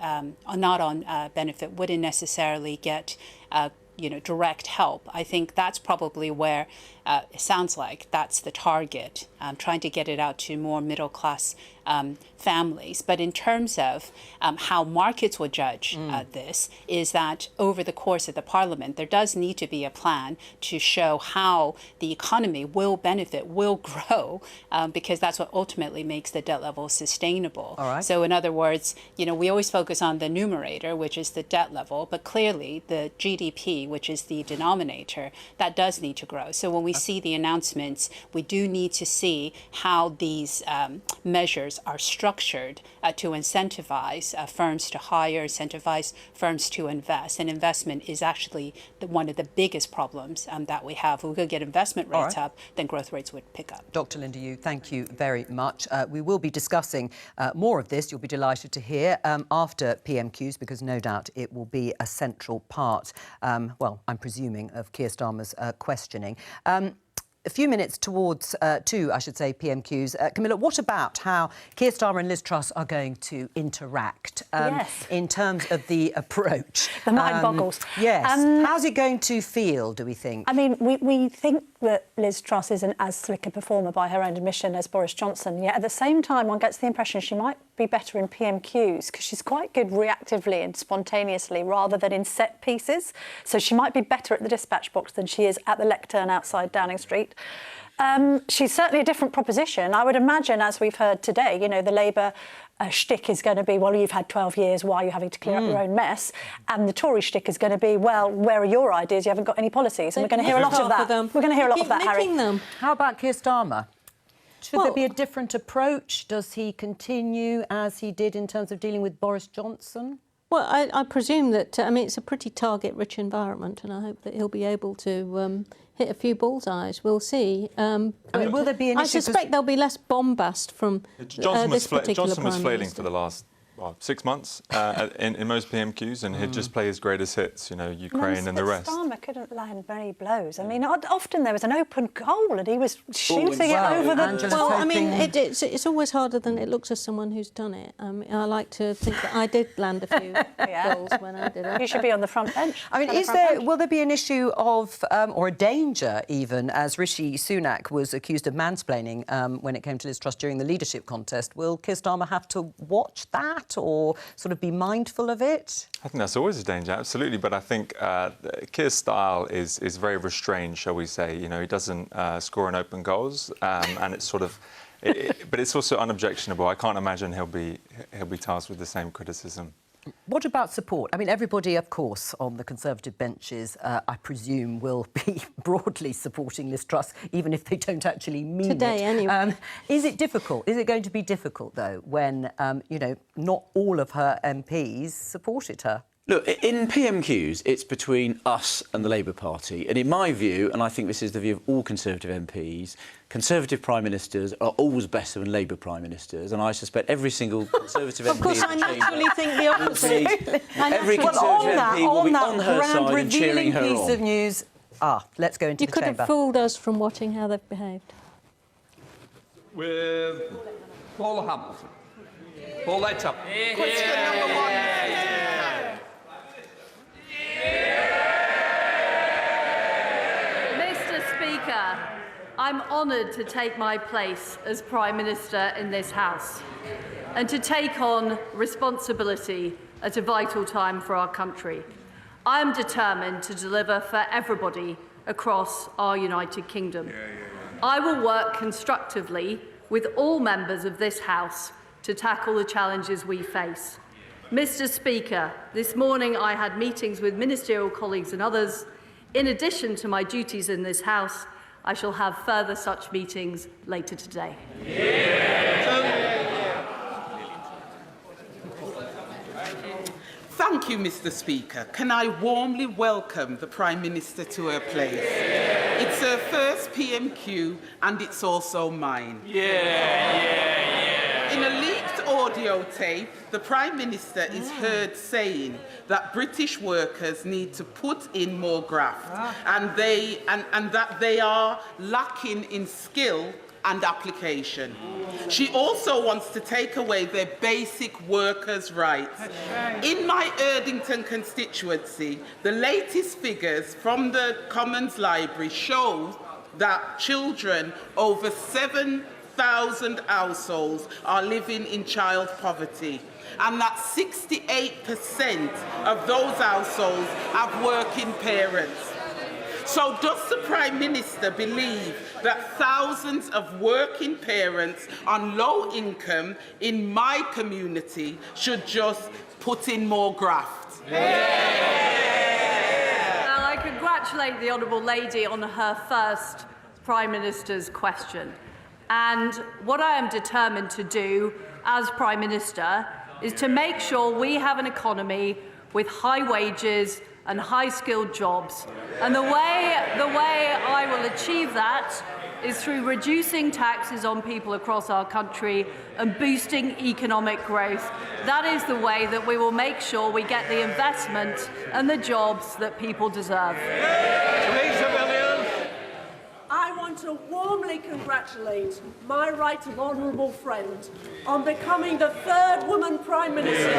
not on benefit, wouldn't necessarily get direct help. I think that's probably where it sounds like that's the target, trying to get it out to more middle class families. But in terms of how markets will judge this, is that over the course of the Parliament, there does need to be a plan to show how the economy will benefit, will grow, because that's what ultimately makes the debt level sustainable. All right. So in other words, we always focus on the numerator, which is the debt level, but clearly the GDP, which is the denominator, that does need to grow. So when we see the announcements, we do need to see how these measures are structured to incentivize firms to hire, incentivize firms to invest. And investment is actually one of the biggest problems that we have. If we could get investment rates up, then growth rates would pick up. Dr. Linda Yu, thank you very much. We will be discussing more of this, you'll be delighted to hear, after PMQs, because no doubt it will be a central part, well, I'm presuming, of Keir Starmer's questioning. A few minutes towards PMQs. Camilla, what about how Keir Starmer and Liz Truss are going to interact in terms of the approach? The mind boggles. Yes. How's it going to feel, do we think? I mean, we think that Liz Truss isn't as slick a performer by her own admission as Boris Johnson, yet at the same time one gets the impression she might be better in PMQs because she's quite good reactively and spontaneously rather than in set pieces. So she might be better at the dispatch box than she is at the lectern outside Downing Street. She's certainly a different proposition. I would imagine, as we've heard today, the Labour shtick is going to be, well, you've had 12 years, why are you having to clear up your own mess? And the Tory shtick is going to be, well, where are your ideas? You haven't got any policies. And we're going to hear a lot of that. We're going to hear a lot of that, Harry. How about Keir Starmer? Should there be a different approach? Does he continue as he did in terms of dealing with Boris Johnson? Well, I presume that, it's a pretty target-rich environment, and I hope that he'll be able to hit a few bullseyes. We'll see. Will there be an issue? I suspect there'll be less bombast from this particular Johnson was Prime flailing Minister. for the last 6 months in most PMQs, and he'd just play his greatest hits, Ukraine and the rest. Starmer couldn't land many blows. I mean, often there was an open goal and he was shooting it over the... Well, I mean, it's always harder than it looks as someone who's done it. I like to think that I did land a few goals when I did it. You should be on the front bench. I mean, will there be an issue of, or a danger even, as Rishi Sunak was accused of mansplaining when it came to Liz Truss during the leadership contest? Will Keir Starmer have to watch that? that or sort of be mindful of it? I think that's always a danger, absolutely. But I think Keir's style is very restrained, shall we say. You know, he doesn't score in open goals, and it's sort of. But it's also unobjectionable. I can't imagine he'll be tasked with the same criticism. What about support? I mean, everybody, of course, on the Conservative benches, I presume, will be broadly supporting Liz Truss, even if they don't actually mean it. Today, anyway. Is it difficult? Is it going to be difficult, though, when, you know, not all of her MPs supported her? Look, in PMQs, it's between us and the Labour Party. And in my view, and I think this is the view of all Conservative MPs, Conservative Prime Ministers are always better than Labour Prime Ministers. And I suspect every single Conservative MP... Of course, I naturally think the opposite. Every Conservative MP will be on her side and cheering her on. Piece of news... let's go into the chamber. You could have fooled us from watching how they've behaved. With Paul Hamilton. Paul, lights up. Question number 1. Mr. Speaker, I'm honoured to take my place as Prime Minister in this House and to take on responsibility at a vital time for our country. I am determined to deliver for everybody across our United Kingdom. I will work constructively with all members of this House to tackle the challenges we face. Mr. Speaker, this morning I had meetings with ministerial colleagues and others. In addition to my duties in this House, I shall have further such meetings later today. Thank you, Mr. Speaker. Can I warmly welcome the Prime Minister to her place? It's her first PMQ and it's also mine. In a leaked audio tape, the Prime Minister is heard saying that British workers need to put in more graft and that they are lacking in skill and application. She also wants to take away their basic workers' rights. In my Erdington constituency, the latest figures from the Commons Library show that children over 7,000 households are living in child poverty, and that 68% of those households have working parents. So does the Prime Minister believe that thousands of working parents on low income in my community should just put in more graft? Well, I congratulate the Honourable Lady on her first Prime Minister's question. And what I am determined to do as Prime Minister is to make sure we have an economy with high wages and high-skilled jobs. And the way I will achieve that is through reducing taxes on people across our country and boosting economic growth. That is the way that we will make sure we get the investment and the jobs that people deserve. I want to warmly congratulate my right and honourable friend on becoming the third woman Prime Minister.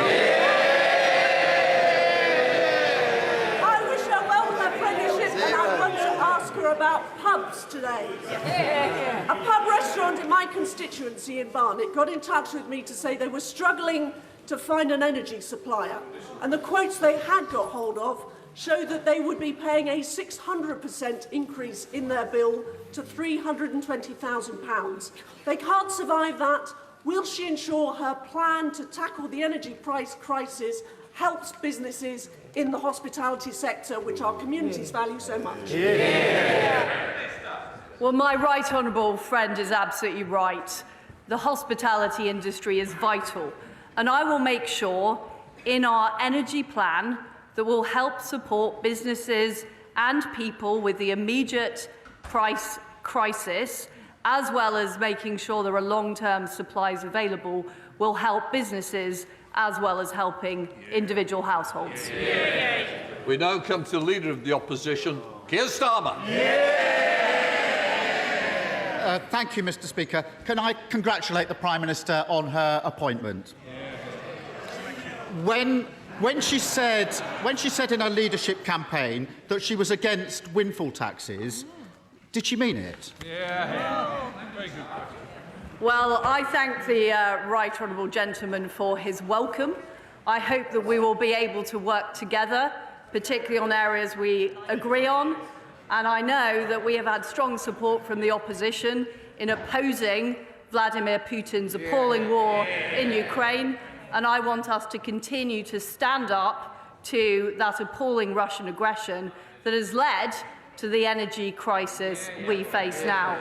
About pubs today. A pub restaurant in my constituency in Barnet got in touch with me to say they were struggling to find an energy supplier, and the quotes they had got hold of showed that they would be paying a 600% increase in their bill to £320,000. They can't survive that. Will she ensure her plan to tackle the energy price crisis helps businesses in the hospitality sector, which our communities value so much? Well, my right honourable friend is absolutely right. The hospitality industry is vital, and I will make sure in our energy plan that will help support businesses and people with the immediate price crisis, as well as making sure there are long-term supplies available, will help businesses as well as helping individual households. We now come to the Leader of the Opposition, Keir Starmer. Thank you, Mr. Speaker. Can I congratulate the Prime Minister on her appointment? When she said in her leadership campaign that she was against windfall taxes, did she mean it? Very good. Well, I thank the Right Honourable Gentleman for his welcome. I hope that we will be able to work together, particularly on areas we agree on. And I know that we have had strong support from the opposition in opposing Vladimir Putin's appalling war in Ukraine. And I want us to continue to stand up to that appalling Russian aggression that has led to the energy crisis we face now.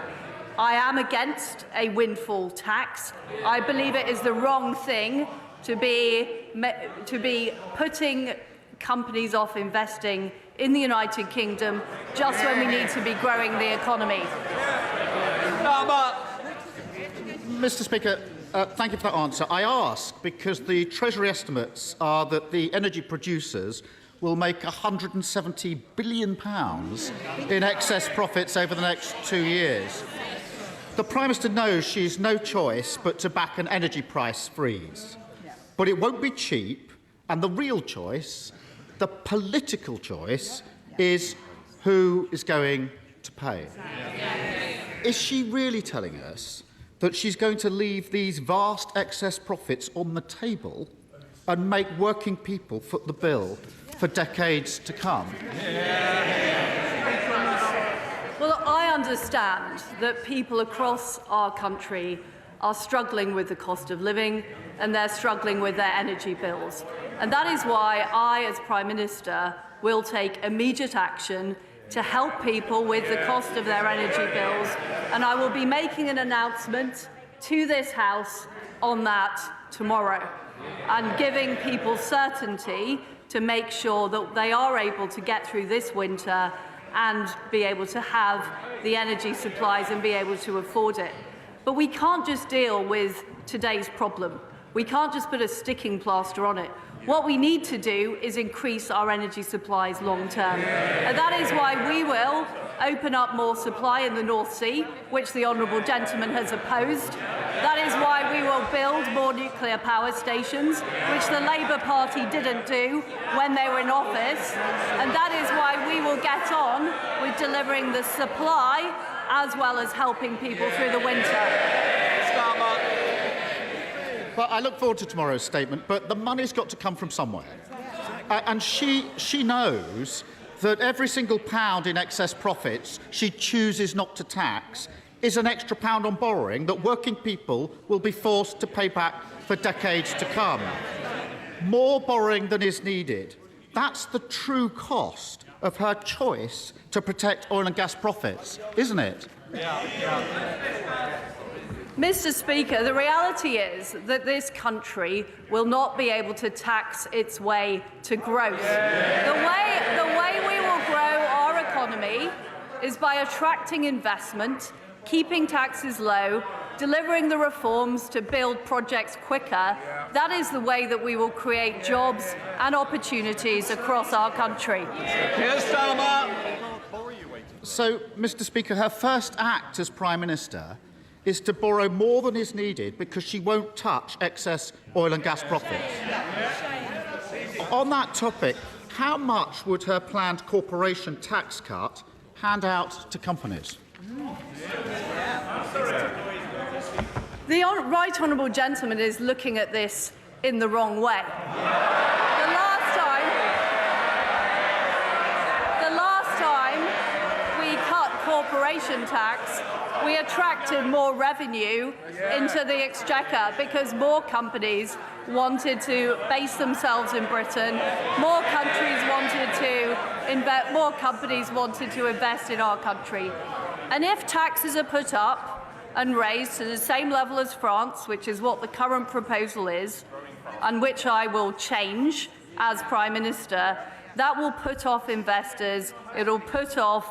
I am against a windfall tax. I believe it is the wrong thing to be putting companies off investing in the United Kingdom just when we need to be growing the economy. Mr. Speaker, thank you for that answer. I ask because the Treasury estimates are that the energy producers will make £170 billion in excess profits over the next 2 years. The Prime Minister knows she's no choice but to back an energy price freeze. But it won't be cheap, and the real choice, the political choice, is who is going to pay. Is she really telling us that she's going to leave these vast excess profits on the table and make working people foot the bill for decades to come? Well, I understand that people across our country are struggling with the cost of living and they're struggling with their energy bills. And that is why I, as Prime Minister, will take immediate action to help people with the cost of their energy bills. And I will be making an announcement to this House on that tomorrow and giving people certainty to make sure that they are able to get through this winter and be able to have the energy supplies and be able to afford it. But we can't just deal with today's problem. We can't just put a sticking plaster on it. What we need to do is increase our energy supplies long term. And that is why we will open up more supply in the North Sea, which the Honourable Gentleman has opposed. That is why we will build more nuclear power stations, which the Labour Party didn't do when they were in office. And that is why we will get on with delivering the supply as well as helping people through the winter. Well, I look forward to tomorrow's statement, but the money's got to come from somewhere. And she knows that every single pound in excess profits she chooses not to tax is an extra pound on borrowing that working people will be forced to pay back for decades to come. More borrowing than is needed. That's the true cost of her choice to protect oil and gas profits, isn't it? Mr. Speaker, the reality is that this country will not be able to tax its way to growth. The way we will grow our economy is by attracting investment, keeping taxes low, delivering the reforms to build projects quicker. That is the way that we will create jobs and opportunities across our country. So, Mr. Speaker, her first act as Prime Minister is to borrow more than is needed because she won't touch excess oil and gas profits. On that topic, how much would her planned corporation tax cut hand out to companies? The Right Honourable Gentleman is looking at this in the wrong way. The last time we cut corporation tax, we attracted more revenue into the exchequer because more companies wanted to base themselves in Britain, more companies wanted to invest in our country. And if taxes are put up and raised to the same level as France, which is what the current proposal is, and which I will change as Prime Minister, that will put off investors, it'll put off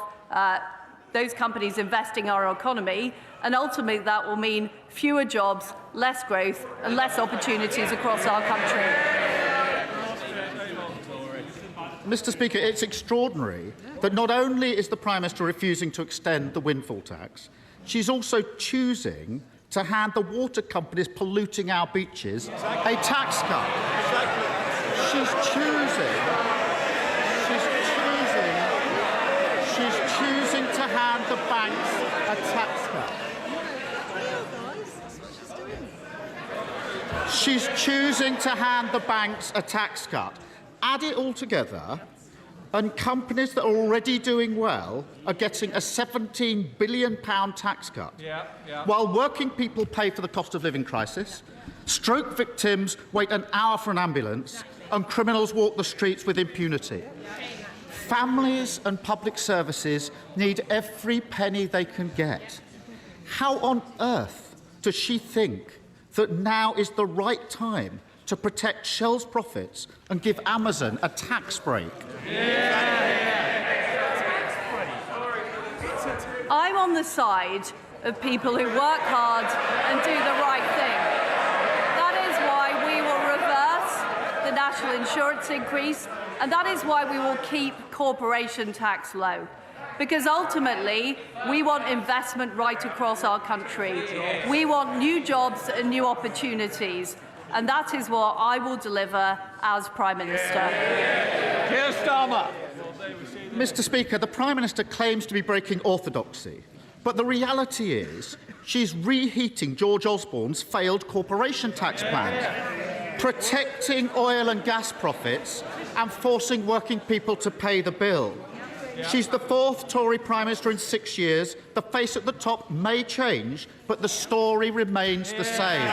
those companies investing in our economy, and ultimately that will mean fewer jobs, less growth and less opportunities across our country. Mr. Speaker, it's extraordinary that not only is the Prime Minister refusing to extend the windfall tax, she's also choosing to hand the water companies polluting our beaches a tax cut. She's choosing to hand the banks a tax cut. She's choosing to hand the banks a tax cut. Add it all together, and companies that are already doing well are getting a £17 billion tax cut, while working people pay for the cost of living crisis, stroke victims wait an hour for an ambulance, and criminals walk the streets with impunity. Families and public services need every penny they can get. How on earth does she think that now is the right time to protect Shell's profits and give Amazon a tax break? I'm on the side of people who work hard and do the right thing. That is why we will reverse the national insurance increase, and that is why we will keep corporation tax low. Because ultimately, we want investment right across our country. We want new jobs and new opportunities. And that is what I will deliver as Prime Minister. Keir Starmer. Mr. Speaker, the Prime Minister claims to be breaking orthodoxy, but the reality is she's reheating George Osborne's failed corporation tax plans, protecting oil and gas profits and forcing working people to pay the bill. She's the fourth Tory Prime Minister in 6 years. The face at the top may change, but the story remains the same.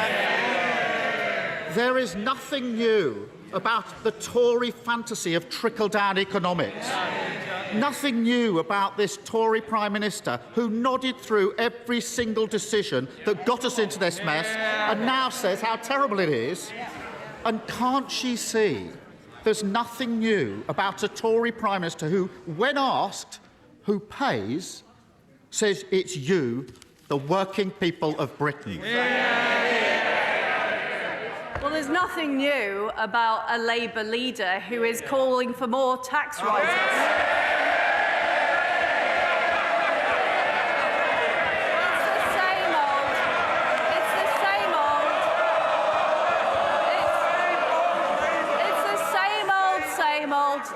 There is nothing new about the Tory fantasy of trickle-down economics. Nothing new about this Tory Prime Minister who nodded through every single decision that got us into this mess and now says how terrible it is. And can't she see there's nothing new about a Tory Prime Minister who, when asked who pays, says it's you, the working people of Britain? Well, there's nothing new about a Labour leader who is calling for more tax rises.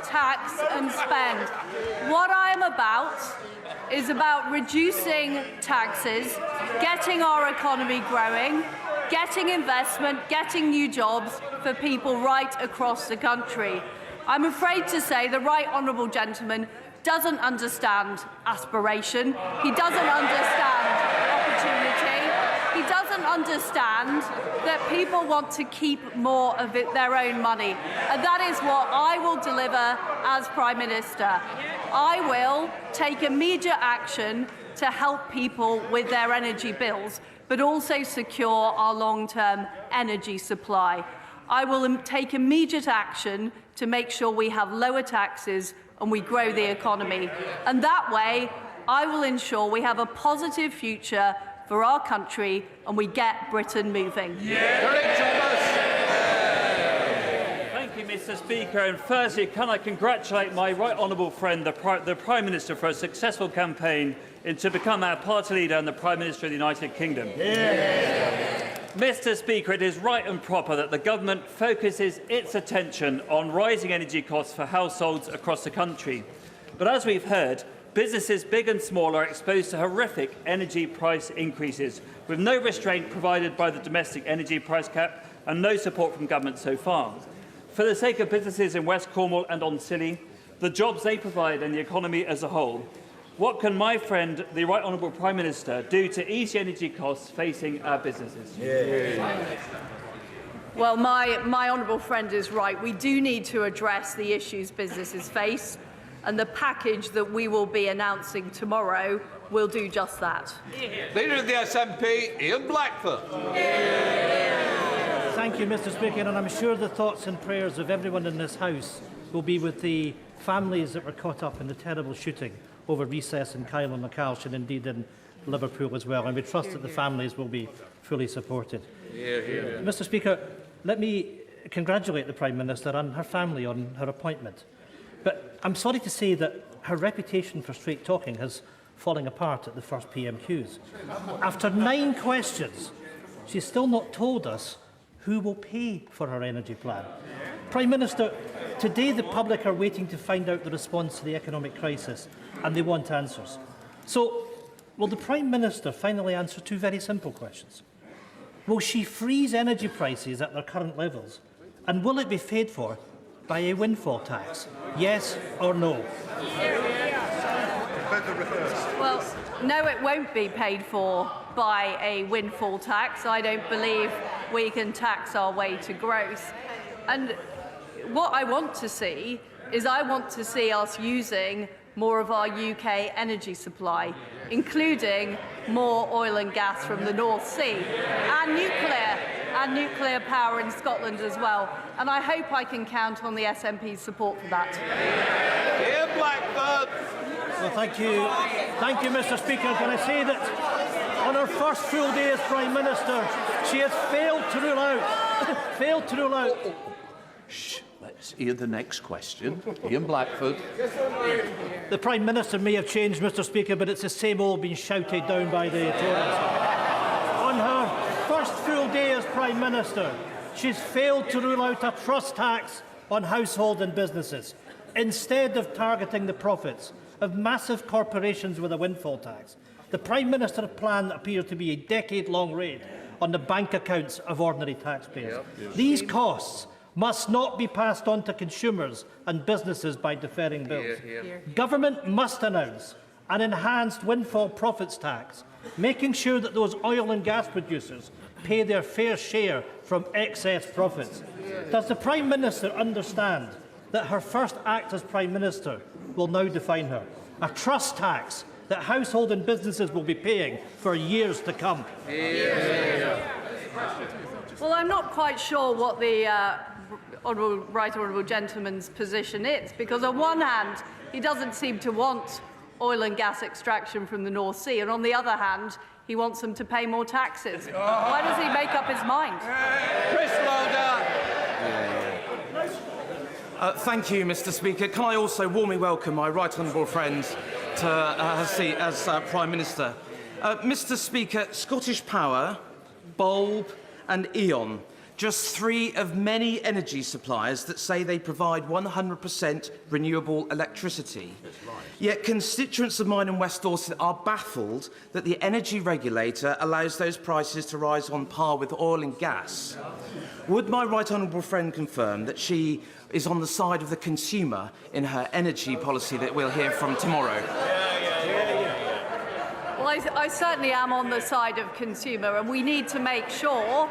Tax and spend. What I'm about is about reducing taxes, getting our economy growing, getting investment, getting new jobs for people right across the country. I'm afraid to say the right honourable gentleman doesn't understand aspiration. He doesn't understand opportunity. He doesn't understand that people want to keep more of their own money. And that is what I will deliver as Prime Minister. I will take immediate action to help people with their energy bills, but also secure our long-term energy supply. I will take immediate action to make sure we have lower taxes and we grow the economy. And that way, I will ensure we have a positive future for our country and we get Britain moving. Thank you, Mr. Speaker. And firstly, can I congratulate my right honourable friend, the Prime Minister, for a successful campaign to become our party leader and the Prime Minister of the United Kingdom. Mr. Speaker, it is right and proper that the government focuses its attention on rising energy costs for households across the country. But as we've heard, businesses big and small are exposed to horrific energy price increases, with no restraint provided by the domestic energy price cap and no support from government so far. For the sake of businesses in West Cornwall and on Scilly, the jobs they provide and the economy as a whole, what can my friend, the Right Honourable Prime Minister, do to ease the energy costs facing our businesses? Well, my honourable friend is right. We do need to address the issues businesses face, and the package that we will be announcing tomorrow will do just that. Leader of the SNP, Ian Blackford. Thank you, Mr. Speaker, and I'm sure the thoughts and prayers of everyone in this House will be with the families that were caught up in the terrible shooting over recess in Kyle and McCalsh, and indeed in Liverpool as well, and we trust that the families will be fully supported. Mr. Speaker, let me congratulate the Prime Minister and her family on her appointment. But I'm sorry to say that her reputation for straight talking has fallen apart at the first PMQs. After 9 questions, she's still not told us who will pay for her energy plan. Prime Minister, today the public are waiting to find out the response to the economic crisis, and they want answers. So, will the Prime Minister finally answer 2 very simple questions? Will she freeze energy prices at their current levels? And will it be paid for by a windfall tax? Yes or no? Well, no, it won't be paid for by a windfall tax. I don't believe we can tax our way to growth. And what I want to see is us using more of our UK energy supply, including more oil and gas from the North Sea, and nuclear power in Scotland as well. And I hope I can count on the SNP's support for that. Here, Blackford. Well, thank you, Mr. Speaker. Can I say that on her first full day as Prime Minister, she has failed to rule out. Shh. Let's hear the next question. Ian Blackford. The Prime Minister may have changed, Mr. Speaker, but it's the same old being shouted down by the Tories. On her first full day as Prime Minister, she's failed to rule out a Truss tax on households and businesses, instead of targeting the profits of massive corporations with a windfall tax. The Prime Minister plan appears to be a decade-long raid on the bank accounts of ordinary taxpayers. These costs must not be passed on to consumers and businesses by deferring bills. Government must announce an enhanced windfall profits tax, making sure that those oil and gas producers pay their fair share from excess profits. Does the Prime Minister understand that her first act as Prime Minister will now define her? A Truss tax that households and businesses will be paying for years to come. Well, I'm not quite sure what the right honourable gentleman's position is, because on one hand, he doesn't seem to want oil and gas extraction from the North Sea, and on the other hand, he wants them to pay more taxes. Why does he make up his mind? Chris Lauder. Thank you, Mr. Speaker. Can I also warmly welcome my right honourable friend to her seat as Prime Minister. Mr. Speaker, Scottish Power, Bulb and E.ON, just three of many energy suppliers that say they provide 100% renewable electricity. Yet constituents of mine in West Dorset are baffled that the energy regulator allows those prices to rise on par with oil and gas. Would my right honourable friend confirm that she is on the side of the consumer in her energy policy that we'll hear from tomorrow? Well, I certainly am on the side of consumer, and we need to make sure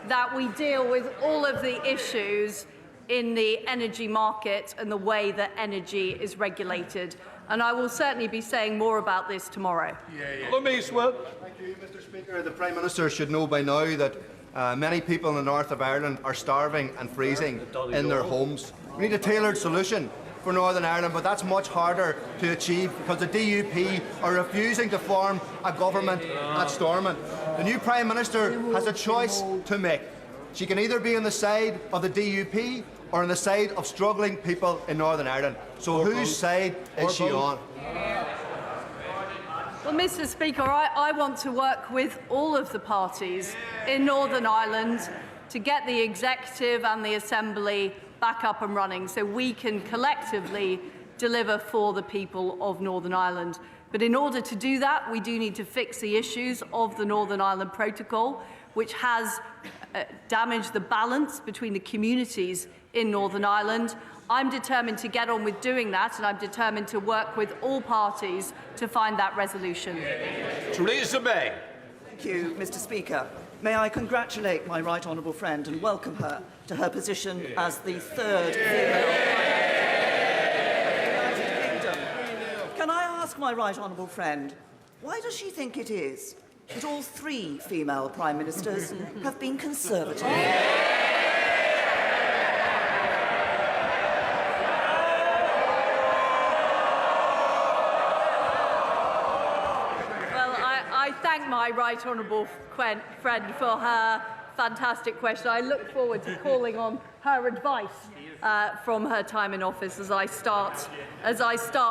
that we deal with all of the issues in the energy market and the way that energy is regulated. And I will certainly be saying more about this tomorrow. Thank you, Mr. Speaker. The Prime Minister should know by now that many people in the north of Ireland are starving and freezing in their homes. We need a tailored solution for Northern Ireland, but that's much harder to achieve because the DUP are refusing to form a government at Stormont. The new Prime Minister has a choice to make. She can either be on the side of the DUP or on the side of struggling people in Northern Ireland. So whose side is she on? Well, Mr. Speaker, I want to work with all of the parties in Northern Ireland to get the Executive and the Assembly back up and running so we can collectively deliver for the people of Northern Ireland. But in order to do that, we do need to fix the issues of the Northern Ireland Protocol, which has damaged the balance between the communities in Northern Ireland. I'm determined to get on with doing that, and I'm determined to work with all parties to find that resolution. Theresa May. Thank you, Mr. Speaker. May I congratulate my right honourable friend and welcome her to her position as the third female Prime Minister of the United Kingdom. Can I ask my right honourable friend, why does she think it is that all three female Prime Ministers have been Conservative? I thank my right honourable friend for her fantastic question. I look forward to calling on her advice from her time in office as I start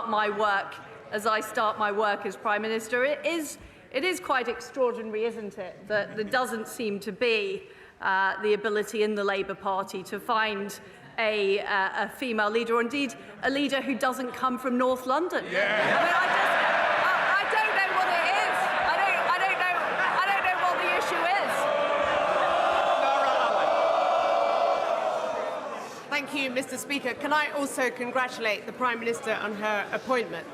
my work as Prime Minister. It is quite extraordinary, isn't it, that there doesn't seem to be the ability in the Labour Party to find a female leader, or indeed a leader who doesn't come from North London. I don't know what it is. I don't know what the issue is. Thank you, Mr. Speaker. Can I also congratulate the Prime Minister on her appointment?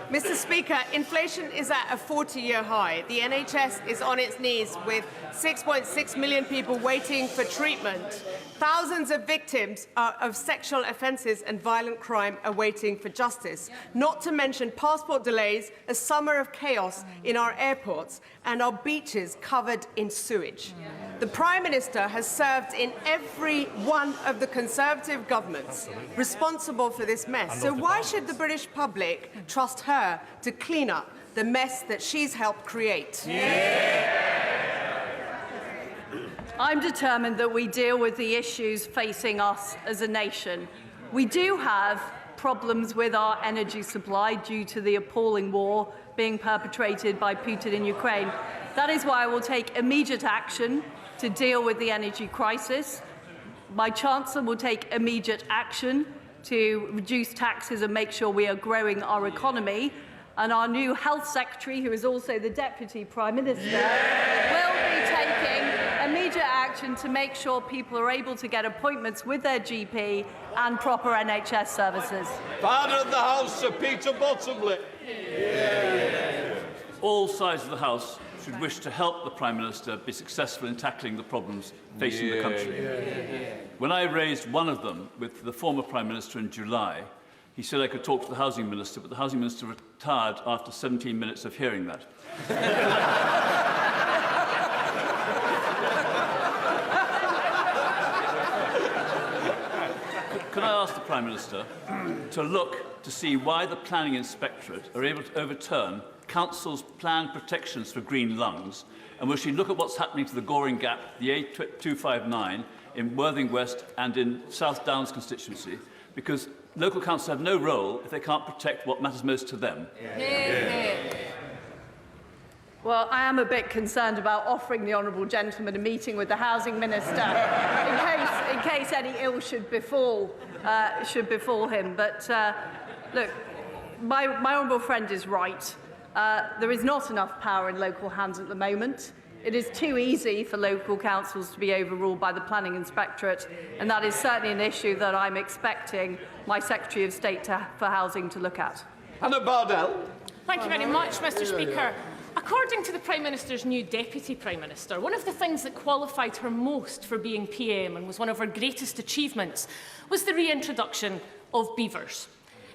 Mr. Speaker, inflation is at a 40-year high. The NHS is on its knees with 6.6 million people waiting for treatment. Thousands of victims of sexual offences and violent crime are waiting for justice, not to mention passport delays, a summer of chaos in our airports and our beaches covered in sewage. The Prime Minister has served in every one of the Conservative governments responsible for this mess. So why should the British public trust her to clean up the mess that she's helped create? I'm determined that we deal with the issues facing us as a nation. We do have problems with our energy supply due to the appalling war being perpetrated by Putin in Ukraine. That is why I will take immediate action to deal with the energy crisis. My Chancellor will take immediate action to reduce taxes and make sure we are growing our economy. And our new Health Secretary, who is also the Deputy Prime Minister, will be taking immediate action to make sure people are able to get appointments with their GP and proper NHS services. Father of the House, Sir Peter Bottomley. All sides of the House should wish to help the Prime Minister be successful in tackling the problems facing the country. When I raised one of them with the former Prime Minister in July, he said I could talk to the Housing Minister, but the Housing Minister retired after 17 minutes of hearing that. Can I ask the Prime Minister to look to see why the Planning Inspectorate are able to overturn Council's planned protections for green lungs, and will she look at what's happening to the Goring Gap, the A259 in Worthing West and in South Downs constituency, because local councils have no role if they can't protect what matters most to them. Well, I am a bit concerned about offering the honourable gentleman a meeting with the Housing Minister in case any ill should befall him. But look, my honourable friend is right. There is not enough power in local hands at the moment. It is too easy for local councils to be overruled by the Planning Inspectorate, and that is certainly an issue that I'm expecting my Secretary of State for Housing to look at. Hannah Bardell. Thank you very much, Mr. Speaker. According to the Prime Minister's new Deputy Prime Minister, one of the things that qualified her most for being PM and was one of her greatest achievements was the reintroduction of beavers.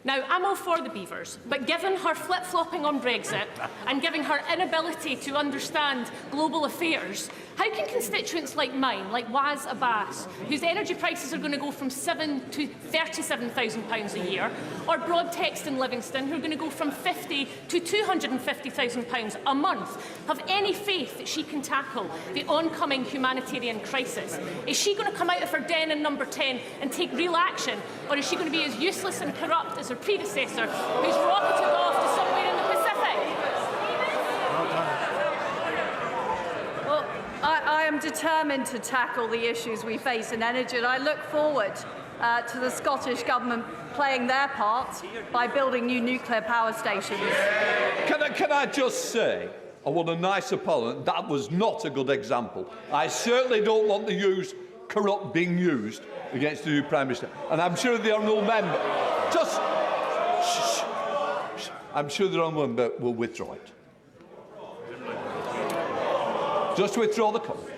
Now, I'm all for the beavers, but given her flip-flopping on Brexit and given her inability to understand global affairs, how can constituents like mine, like Waz Abbas, whose energy prices are going to go from £7,000 to £37,000 a year, or Broadtext in Livingston, who are going to go from £50,000 to £250,000 a month, have any faith that she can tackle the oncoming humanitarian crisis? Is she going to come out of her den in number 10 and take real action, or is she going to be as useless and corrupt as her predecessor, who's rocketed off to somewhere in the Pacific? Well, I am determined to tackle the issues we face in energy, and I look forward to the Scottish Government playing their part by building new nuclear power stations. Can I just say, I want a nice opponent, that was not a good example. I certainly don't want the use corrupt being used against the new Prime Minister. And I'm sure the honourable member, I'm sure the honourable member will withdraw it. Just withdraw the comment.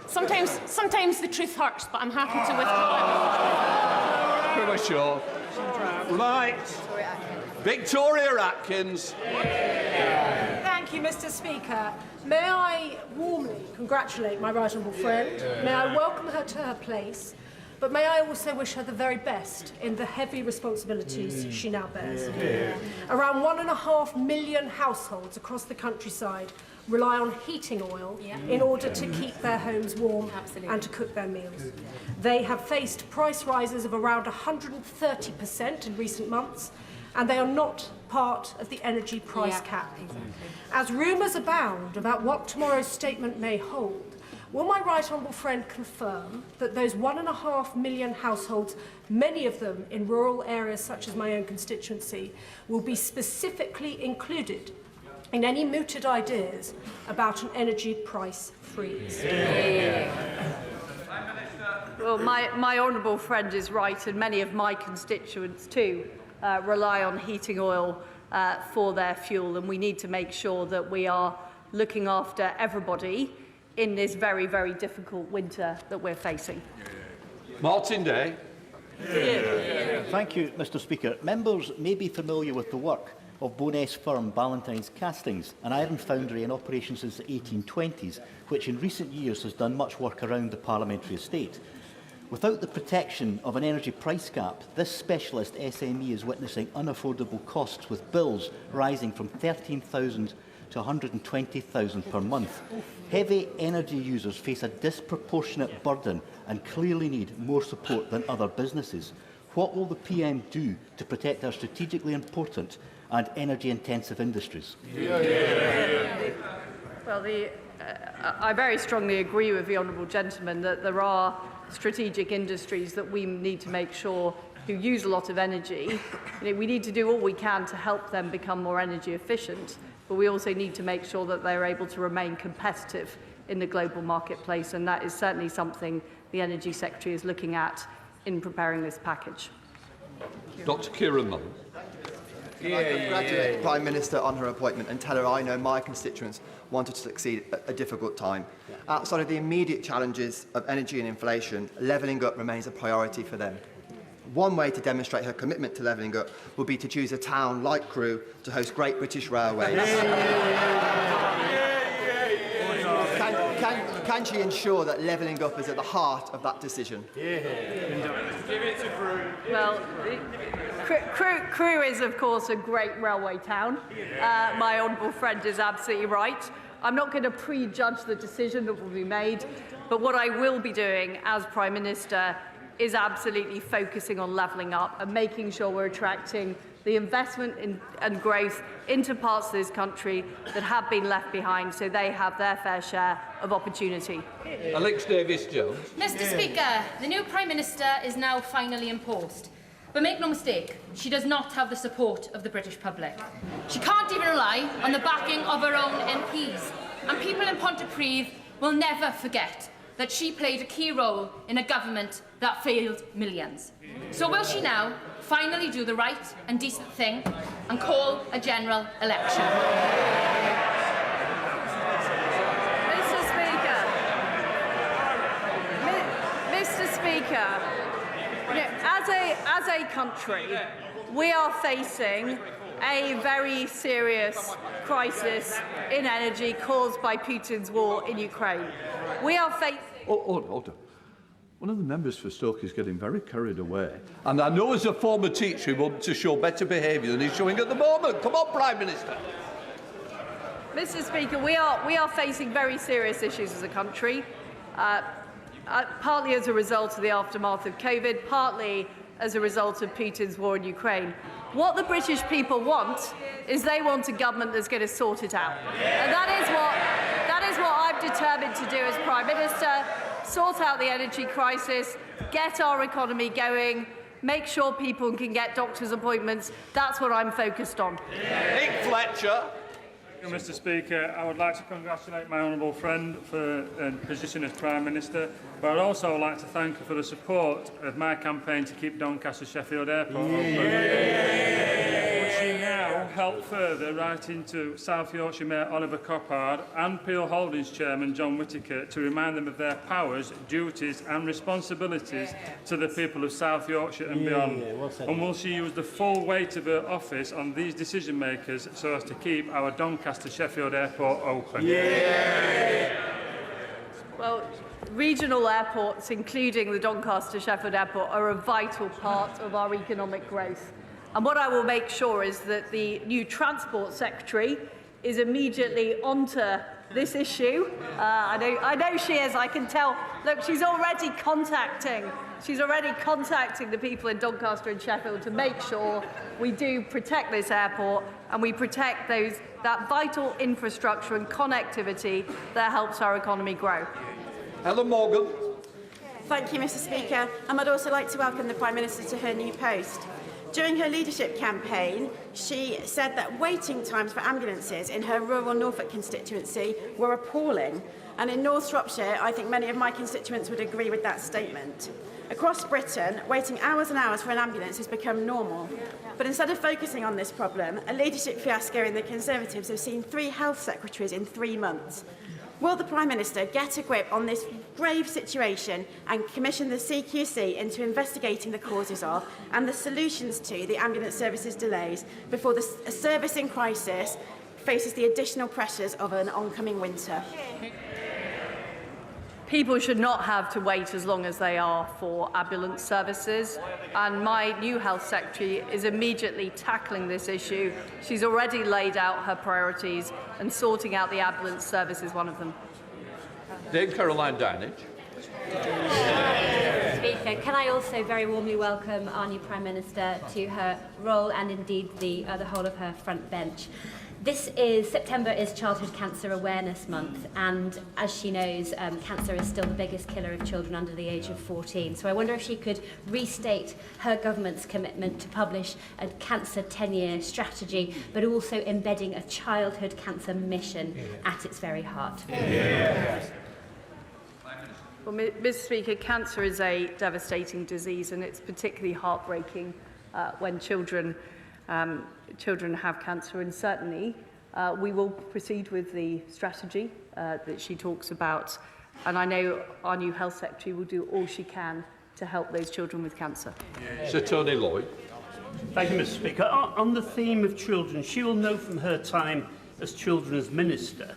Sometimes the truth hurts, but I'm happy to withdraw it. Pretty sure. Right. Victoria Atkins. Thank you, Mr. Speaker. May I warmly congratulate my right honourable friend. May I welcome her to her place. But may I also wish her the very best in the heavy responsibilities she now bears. Around 1.5 million households across the countryside rely on heating oil in order to keep their homes warm and to cook their meals. They have faced price rises of around 130% in recent months, and they are not part of the energy price cap. As rumours abound about what tomorrow's statement may hold, will my right honourable friend confirm that those 1.5 million households, many of them in rural areas such as my own constituency, will be specifically included in any mooted ideas about an energy price freeze? Well, my honourable friend is right, and many of my constituents too rely on heating oil for their fuel, and we need to make sure that we are looking after everybody in this very, very difficult winter that we're facing. Martin Day. Thank you, Mr Speaker. Members may be familiar with the work of Bowness firm Ballantyne's Castings, an iron foundry in operation since the 1820s, which in recent years has done much work around the parliamentary estate. Without the protection of an energy price cap, this specialist SME is witnessing unaffordable costs, with bills rising from £13,000 to £120,000 per month. Heavy energy users face a disproportionate burden and clearly need more support than other businesses. What will the PM do to protect our strategically important and energy-intensive industries? Well, I very strongly agree with the honourable gentleman that there are strategic industries that we need to make sure who use a lot of energy. We need to do all we can to help them become more energy efficient, but we also need to make sure that they're able to remain competitive in the global marketplace, and that is certainly something the Energy Secretary is looking at in preparing this package. Dr. Kieran Mullen. Can I congratulate the Prime Minister on her appointment and tell her I know my constituents wanted to succeed at a difficult time. Outside of the immediate challenges of energy and inflation, levelling up remains a priority for them. One way to demonstrate her commitment to levelling up would be to choose a town like Crewe to host Great British Railways. Can she ensure that levelling up is at the heart of that decision? Give it to Crewe. Well, Crewe is, of course, a great railway town. My honourable friend is absolutely right. I'm not going to prejudge the decision that will be made, but what I will be doing as Prime Minister is absolutely focusing on levelling up and making sure we're attracting the investment and growth into parts of this country that have been left behind, so they have their fair share of opportunity. Alex Davis-Jones. Mr Speaker, the new Prime Minister is now finally in post. But make no mistake, she does not have the support of the British public. She can't even rely on the backing of her own MPs. And people in Pontypridd will never forget that she played a key role in a government that failed millions. So will she now finally do the right and decent thing and call a general election? Mr Speaker, as a country, we are facing a very serious crisis in energy caused by Putin's war in Ukraine. We are facing... Hold on. One of the members for Stoke is getting very carried away. And I know as a former teacher he wants to show better behaviour than he's showing at the moment. Come on, Prime Minister. Mr Speaker, we are facing very serious issues as a country, partly as a result of the aftermath of COVID, partly as a result of Putin's war in Ukraine. What the British people want is they want a government that's going to sort it out. And that is what I'm determined to do as Prime Minister, sort out the energy crisis, get our economy going, make sure people can get doctor's appointments. That's what I'm focused on. Nick Fletcher. Mr Speaker, I would like to congratulate my honourable friend for the position as Prime Minister, but I'd also like to thank her for the support of my campaign to keep Doncaster Sheffield Airport open. Would she now help further right into South Yorkshire Mayor Oliver Coppard and Peel Holdings Chairman John Whittaker to remind them of their powers, duties and responsibilities to the people of South Yorkshire and beyond? And will she use the full weight of her office on these decision makers so as to keep our Doncaster Sheffield Airport open? Well, regional airports, including the Doncaster Sheffield Airport, are a vital part of our economic growth. And what I will make sure is that the new Transport Secretary is immediately onto this issue. I know she is, I can tell. Look, she's already contacting the people in Doncaster and Sheffield to make sure we do protect this airport and we protect that vital infrastructure and connectivity that helps our economy grow. Helen Morgan. Thank you, Mr Speaker. I'd also like to welcome the Prime Minister to her new post. During her leadership campaign, she said that waiting times for ambulances in her rural Norfolk constituency were appalling. And in North Shropshire, I think many of my constituents would agree with that statement. Across Britain, waiting hours and hours for an ambulance has become normal. But instead of focusing on this problem, a leadership fiasco in the Conservatives have seen 3 health secretaries in 3 months. Will the Prime Minister get a grip on this grave situation and commission the CQC into investigating the causes of and the solutions to the ambulance services delays before a service in crisis faces the additional pressures of an oncoming winter? People should not have to wait as long as they are for ambulance services, and my new Health Secretary is immediately tackling this issue. She's already laid out her priorities, and sorting out the ambulance service is one of them. Dame Caroline Downage. Speaker, can I also very warmly welcome our new Prime Minister to her role and indeed the whole of her front bench. September is Childhood Cancer Awareness Month, and as she knows, cancer is still the biggest killer of children under the age of 14. So I wonder if she could restate her government's commitment to publish a cancer 10-year strategy, but also embedding a childhood cancer mission at its very heart. Well, Mr. Speaker, cancer is a devastating disease, and it's particularly heartbreaking when children have cancer, and certainly we will proceed with the strategy that she talks about, and I know our new Health Secretary will do all she can to help those children with cancer. Sir Tony Lloyd. Thank you, Mr. Speaker. On the theme of children, she will know from her time as Children's Minister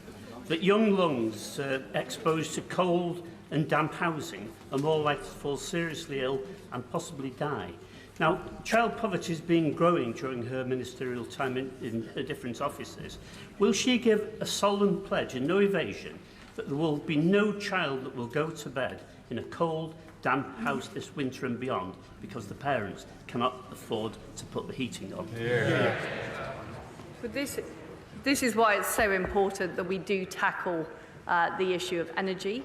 that young lungs exposed to cold and damp housing are more likely to fall seriously ill and possibly die. Now, child poverty has been growing during her ministerial time in her different offices. Will she give a solemn pledge and no evasion that there will be no child that will go to bed in a cold, damp house this winter and beyond because the parents cannot afford to put the heating on? Yeah. But this is why it's so important that we do tackle the issue of energy,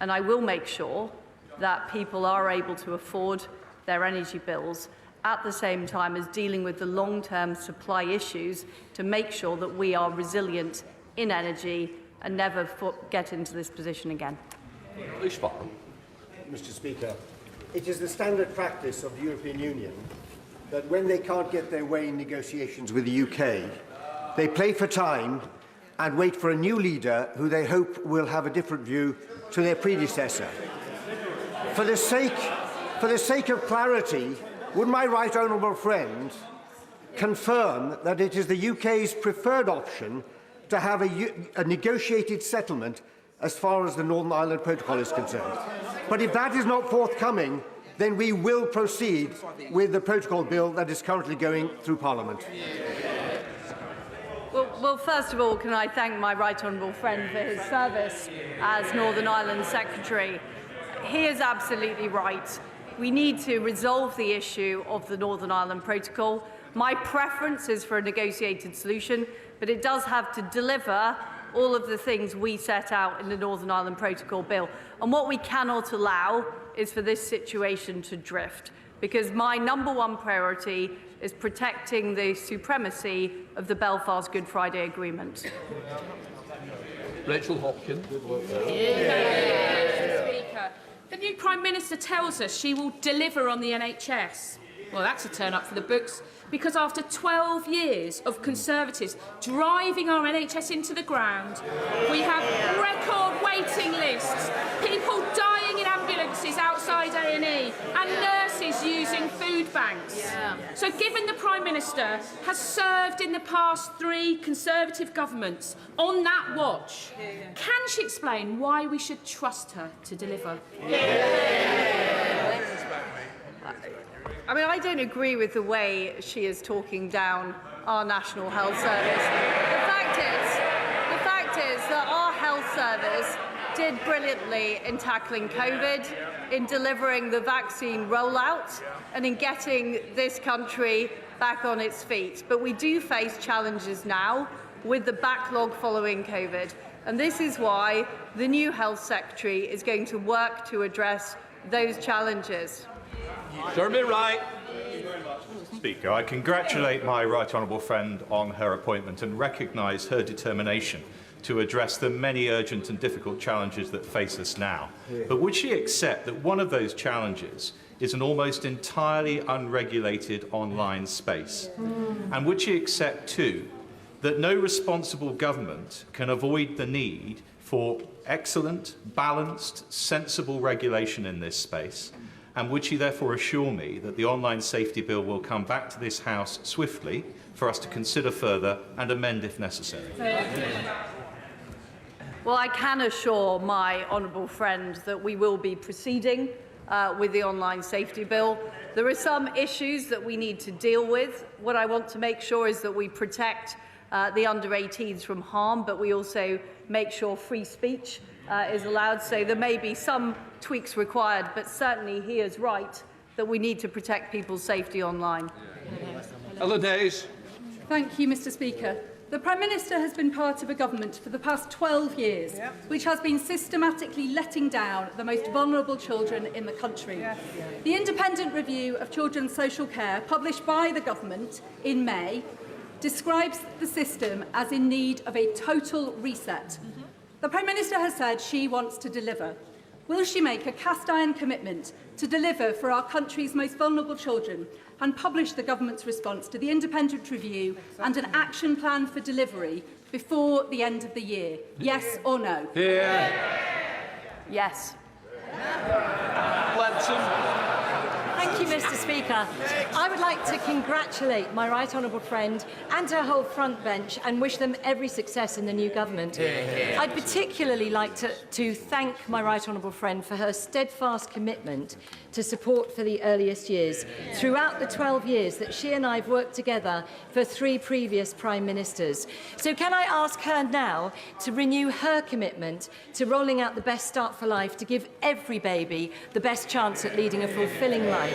and I will make sure that people are able to afford their energy bills at the same time as dealing with the long-term supply issues to make sure that we are resilient in energy and never get into this position again. Mr. Speaker, it is the standard practice of the European Union that when they can't get their way in negotiations with the UK, they play for time and wait for a new leader who they hope will have a different view to their predecessor. For the sake of clarity, would my right honourable friend confirm that it is the UK's preferred option to have a negotiated settlement as far as the Northern Ireland Protocol is concerned? But if that is not forthcoming, then we will proceed with the protocol bill that is currently going through Parliament. Well, first of all, can I thank my right honourable friend for his service as Northern Ireland Secretary. He is absolutely right. We need to resolve the issue of the Northern Ireland Protocol. My preference is for a negotiated solution, but it does have to deliver all of the things we set out in the Northern Ireland Protocol bill. And what we cannot allow is for this situation to drift, because my #1 priority is protecting the supremacy of the Belfast Good Friday Agreement. Rachel Hopkins. Speaker, the new Prime Minister tells us she will deliver on the NHS. Well, that's a turn up for the books, because after 12 years of Conservatives driving our NHS into the ground, we have record waiting lists, people dying in ambulances outside A&E, and nurses using food banks. So given the Prime Minister has served in the past 3 Conservative governments on that watch, can she explain why we should trust her to deliver? I mean, I don't agree with the way she is talking down our National Health Service. The fact is that our health service did brilliantly in tackling COVID, in delivering the vaccine rollout, and in getting this country back on its feet. But we do face challenges now with the backlog following COVID. And this is why the new Health Secretary is going to work to address those challenges. Jeremy Wright. Speaker, I congratulate my right honourable friend on her appointment and recognise her determination to address the many urgent and difficult challenges that face us now. But would she accept that one of those challenges is an almost entirely unregulated online space? And would she accept, too, that no responsible government can avoid the need for excellent, balanced, sensible regulation in this space? And would she therefore assure me that the Online Safety Bill will come back to this House swiftly for us to consider further and amend if necessary? Well, I can assure my honourable friend that we will be proceeding with the Online Safety Bill. There are some issues that we need to deal with. What I want to make sure is that we protect the under-18s from harm, but we also make sure free speech is allowed. So there may be some tweaks required, but certainly he is right that we need to protect people's safety online. Other days. Thank you, Mr. Speaker. The Prime Minister has been part of a government for the past 12 years, which has been systematically letting down the most vulnerable children in the country. The independent review of children's social care, published by the government in May, describes the system as in need of a total reset. The Prime Minister has said she wants to deliver. Will she make a cast-iron commitment to deliver for our country's most vulnerable children and publish the government's response to the independent review and an action plan for delivery before the end of the year? Yes or no? Yes. Thank you, Mr. Speaker. I would like to congratulate my right honourable friend and her whole front bench and wish them every success in the new government. I'd particularly like to thank my right honourable friend for her steadfast commitment to support for the earliest years throughout the 12 years that she and I have worked together for 3 previous Prime Ministers. So can I ask her now to renew her commitment to rolling out the Best Start for Life to give every baby the best chance at leading a fulfilling life?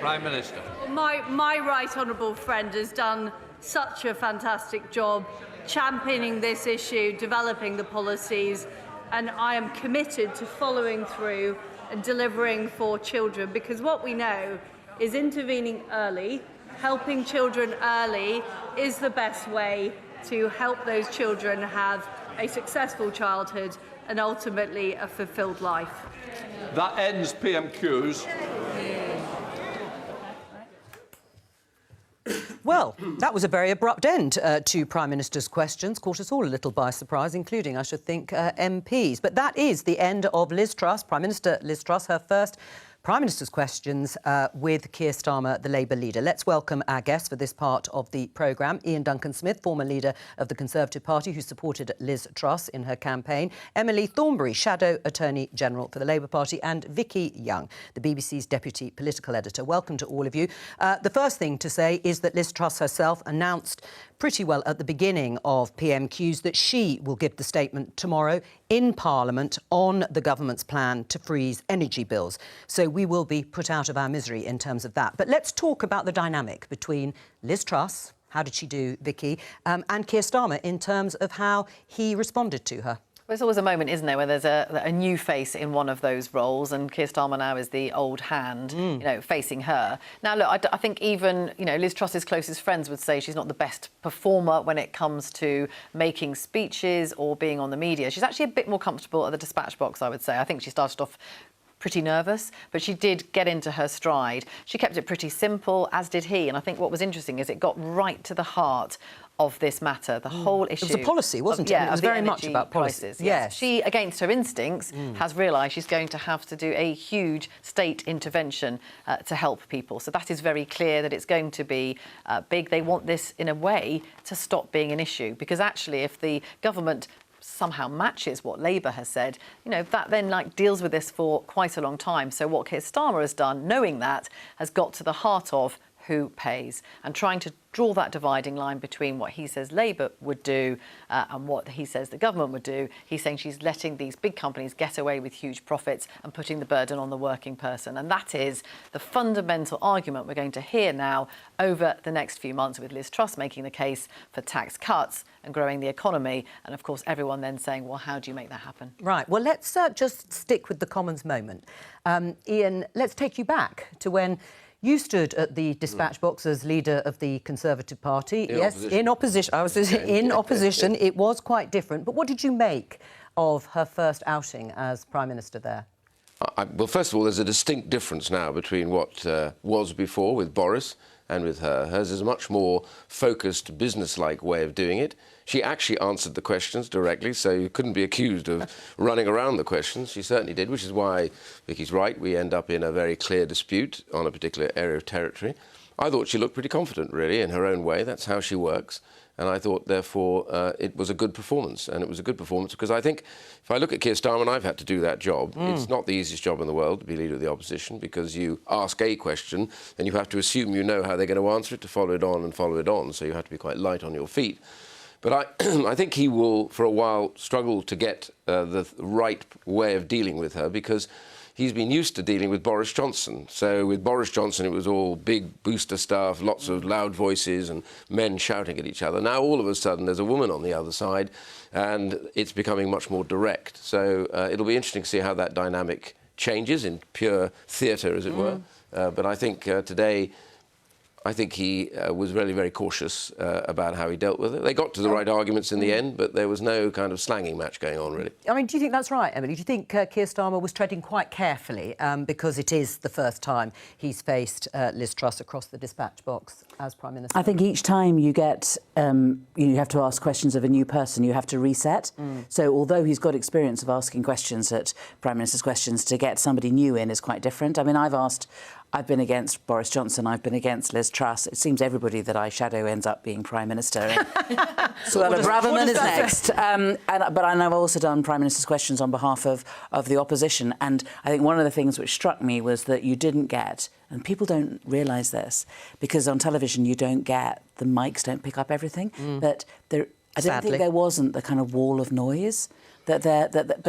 Prime Minister. My right honourable friend has done such a fantastic job championing this issue, developing the policies, and I am committed to following through and delivering for children, because what we know is intervening early, helping children early is the best way to help those children have a successful childhood and ultimately a fulfilled life. That ends PMQs. Well, that was a very abrupt end to Prime Minister's questions. Caught us all a little by surprise, including, I should think, MPs. But that is the end of Liz Truss, Prime Minister Liz Truss, her first Prime Minister's questions with Keir Starmer, the Labour leader. Let's welcome our guests for this part of the programme. Ian Duncan-Smith, former leader of the Conservative Party, who supported Liz Truss in her campaign. Emily Thornberry, Shadow Attorney General for the Labour Party. And Vicky Young, the BBC's Deputy Political Editor. Welcome to all of you. The first thing to say is that Liz Truss herself announced pretty well at the beginning of PMQs that she will give the statement tomorrow in Parliament on the government's plan to freeze energy bills. So we will be put out of our misery in terms of that. But let's talk about the dynamic between Liz Truss, how did she do, Vicky, and Keir Starmer in terms of how he responded to her. Well, it's always a moment, isn't there, where there's a new face in one of those roles, and Keir Starmer now is the old hand, you know, facing her. Now, look, I think even, you know, Liz Truss's closest friends would say she's not the best performer when it comes to making speeches or being on the media. She's actually a bit more comfortable at the dispatch box, I would say. I think she started off pretty nervous, but she did get into her stride. She kept it pretty simple, as did he, and I think what was interesting is it got right to the heart of this matter, the whole issue. It was a policy, wasn't it? Yeah, it was very much about prices. Yes. She, against her instincts, has realised she's going to have to do a huge state intervention to help people. So that is very clear that it's going to be big. They want this, in a way, to stop being an issue, because actually, if the government somehow matches what Labour has said, you know, that then deals with this for quite a long time. So what Keir Starmer has done, knowing that, has got to the heart of who pays and trying to draw that dividing line between what he says Labour would do and what he says the government would do. He's saying she's letting these big companies get away with huge profits and putting the burden on the working person. And that is the fundamental argument we're going to hear now over the next few months, with Liz Truss making the case for tax cuts and growing the economy. And of course, everyone then saying, well, how do you make that happen? Right. Well, let's just stick with the Commons moment. Ian, let's take you back to when You stood at the dispatch box as leader of the Conservative Party. In opposition. I was in opposition. It was quite different. But what did you make of her first outing as Prime Minister there? Well, first of all, there's a distinct difference now between what was before with Boris and with her. Hers is a much more focused, business-like way of doing it. She actually answered the questions directly, so you couldn't be accused of running around the questions. She certainly did, which is why Vicky's right. We end up in a very clear dispute on a particular area of territory. I thought she looked pretty confident, really, in her own way. That's how she works. And I thought, therefore, it was a good performance. And it was a good performance because I think, if I look at Keir Starmer, I've had to do that job. It's not the easiest job in the world to be leader of the opposition because you ask a question and you have to assume you know how they're going to answer it to follow it on and follow it on. So you have to be quite light on your feet. But I think he will, for a while, struggle to get the right way of dealing with her because he's been used to dealing with Boris Johnson. So with Boris Johnson, it was all big booster stuff, lots of loud voices and men shouting at each other. Now, all of a sudden, there's a woman on the other side, and it's becoming much more direct. So it'll be interesting to see how that dynamic changes in pure theatre, as it were. But I think today, I think he was really very cautious about how he dealt with it. They got to the right arguments in the end, but there was no kind of slanging match going on, really. I mean, do you think that's right, Emily? Do you think Keir Starmer was treading quite carefully because it is the first time he's faced Liz Truss across the dispatch box as Prime Minister? I think each time you get, you have to ask questions of a new person, you have to reset. So although he's got experience of asking questions at Prime Minister's questions, to get somebody new in is quite different. I mean, I've been against Boris Johnson, I've been against Liz Truss. It seems everybody that I shadow ends up being Prime Minister. So Braverman is next. But I've also done Prime Minister's questions on behalf of the opposition. And I think one of the things which struck me was that you didn't get, and people don't realise this, because on television you don't get, the mics don't pick up everything, but I don't think there wasn't the kind of wall of noise. But,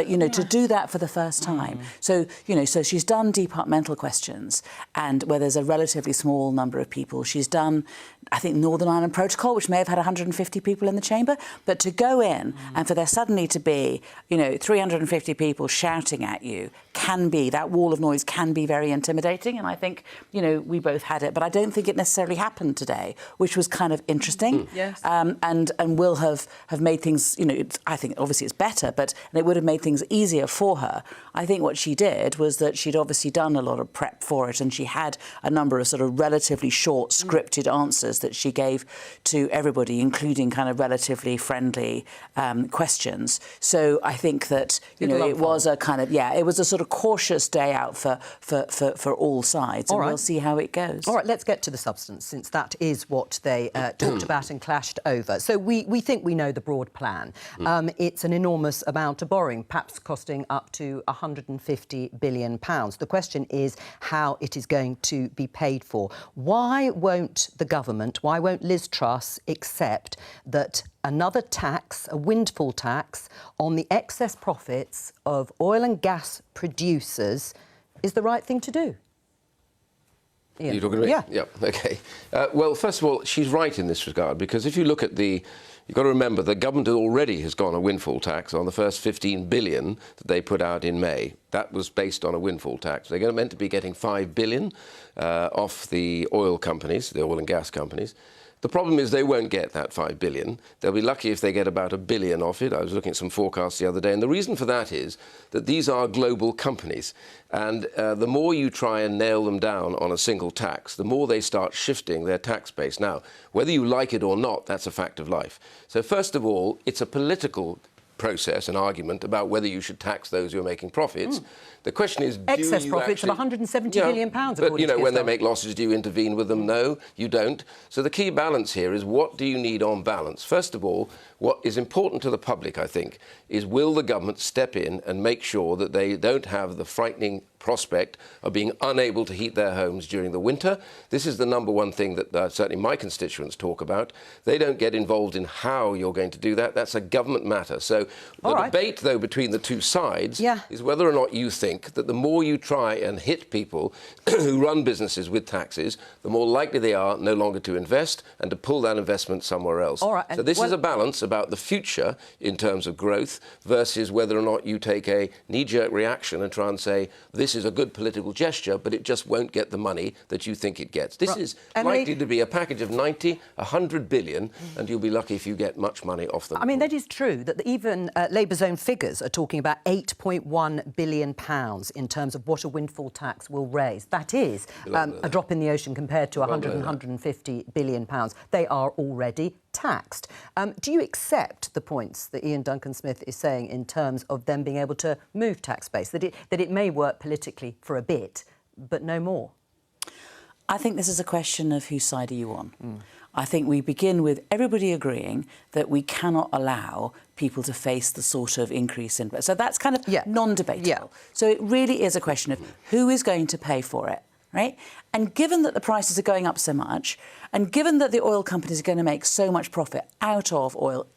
you know, to do that for the first time. So, you know, so she's done departmental questions and where there's a relatively small number of people. She's done, I think, Northern Ireland Protocol, which may have had 150 people in the chamber. But to go in and for there suddenly to be, you know, 350 people shouting at you can be, that wall of noise can be very intimidating. And I think, you know, we both had it. But I don't think it necessarily happened today, which was kind of interesting. Yes. And will have made things, you know, I think obviously it's better, but it would have made things easier for her. I think what she did was that she'd obviously done a lot of prep for it and she had a number of sort of relatively short scripted answers that she gave to everybody, including kind of relatively friendly questions. So I think that, you know, it was a kind of, it was a sort of cautious day out for all sides. And we'll see how it goes. All right, let's get to the substance, since that is what they talked about and clashed over. So we think we know the broad plan. It's an enormous amount of borrowing, perhaps costing up to £150 billion. The question is how it is going to be paid for. Why won't the government, why won't Liz Truss accept that another tax, a windfall tax, on the excess profits of oil and gas producers is the right thing to do? Ian. You're talking to me? Yeah. OK. Well, first of all, she's right in this regard, because if you look at you've got to remember the government already has gone a windfall tax on the first 15 billion that they put out in May. That was based on a windfall tax. They're meant to be getting 5 billion off the oil companies, the oil and gas companies. The problem is they won't get that 5 billion. They'll be lucky if they get about $1 billion off it. I was looking at some forecasts the other day, and the reason for that is that these are global companies. And the more you try and nail them down on a single tax, the more they start shifting their tax base. Now, whether you like it or not, that's a fact of life. So first of all, it's a political process, an argument about whether you should tax those who are making profits. The question is, excess profits of £170 billion, but, you know, when they make losses, do you intervene with them? No, you don't. So the key balance here is, what do you need on balance? First of all, what is important to the public, I think, is will the government step in and make sure that they don't have the frightening prospect of being unable to heat their homes during the winter. This is the number one thing that certainly my constituents talk about. They don't get involved in how you're going to do that. That's a government matter. So the debate, though, between the two sides is whether or not you think that the more you try and hit people who run businesses with taxes, the more likely they are no longer to invest and to pull that investment somewhere else. So this is a balance about the future in terms of growth versus whether or not you take a knee-jerk reaction and try and say, this is a good political gesture, but it just won't get the money that you think it gets. This is Emily, likely to be a package of 90, 100 billion, and you'll be lucky if you get much money off them. I mean, that is true, that even Labour's own figures are talking about £8.1 billion in terms of what a windfall tax will raise. That is a drop in the ocean compared to 100 and 150 billion pounds. They are already taxed. Do you accept the points that Ian Duncan-Smith is saying in terms of them being able to move tax base, that it may work politically for a bit, but no more? I think this is a question of whose side are you on. I think we begin with everybody agreeing that we cannot allow people to face the sort of increase in... So that's kind of non-debatable. Yeah. So it really is a question of who is going to pay for it, right? And given that the prices are going up so much, and given that the oil companies are going to make so much profit out of oil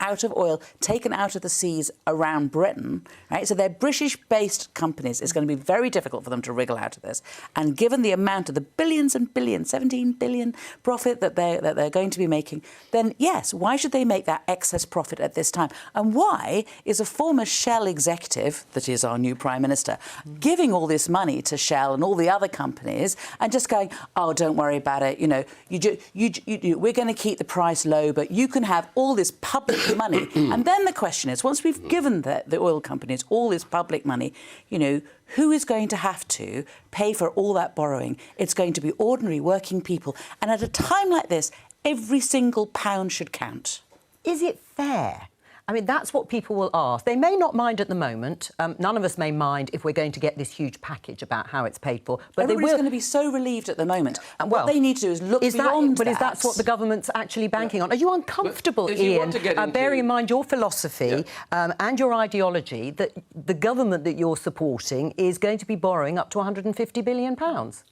taken out of the seas around Britain, right? So they're British-based companies. It's going to be very difficult for them to wriggle out of this. And given the amount of the billions and billions, 17 billion profit that they're going to be making, then yes, why should they make that excess profit at this time? And why is a former Shell executive, that is our new Prime Minister, giving all this money to Shell and all the other companies and just going, oh, don't worry about it, you know, we're going to keep the price low, but you can have all this public money. And then the question is, once we've given the oil companies all this public money, you know, who is going to have to pay for all that borrowing? It's going to be ordinary working people. And at a time like this, every single pound should count. Is it fair? I mean, that's what people will ask. They may not mind at the moment. None of us may mind if we're going to get this huge package about how it's paid for. But everybody's going to be so relieved at the moment. And what they need to do is look beyond that. But is that what the government's actually banking on? Are you uncomfortable, Ian, bearing in mind your philosophy and your ideology, that the government that you're supporting is going to be borrowing up to £150 billion?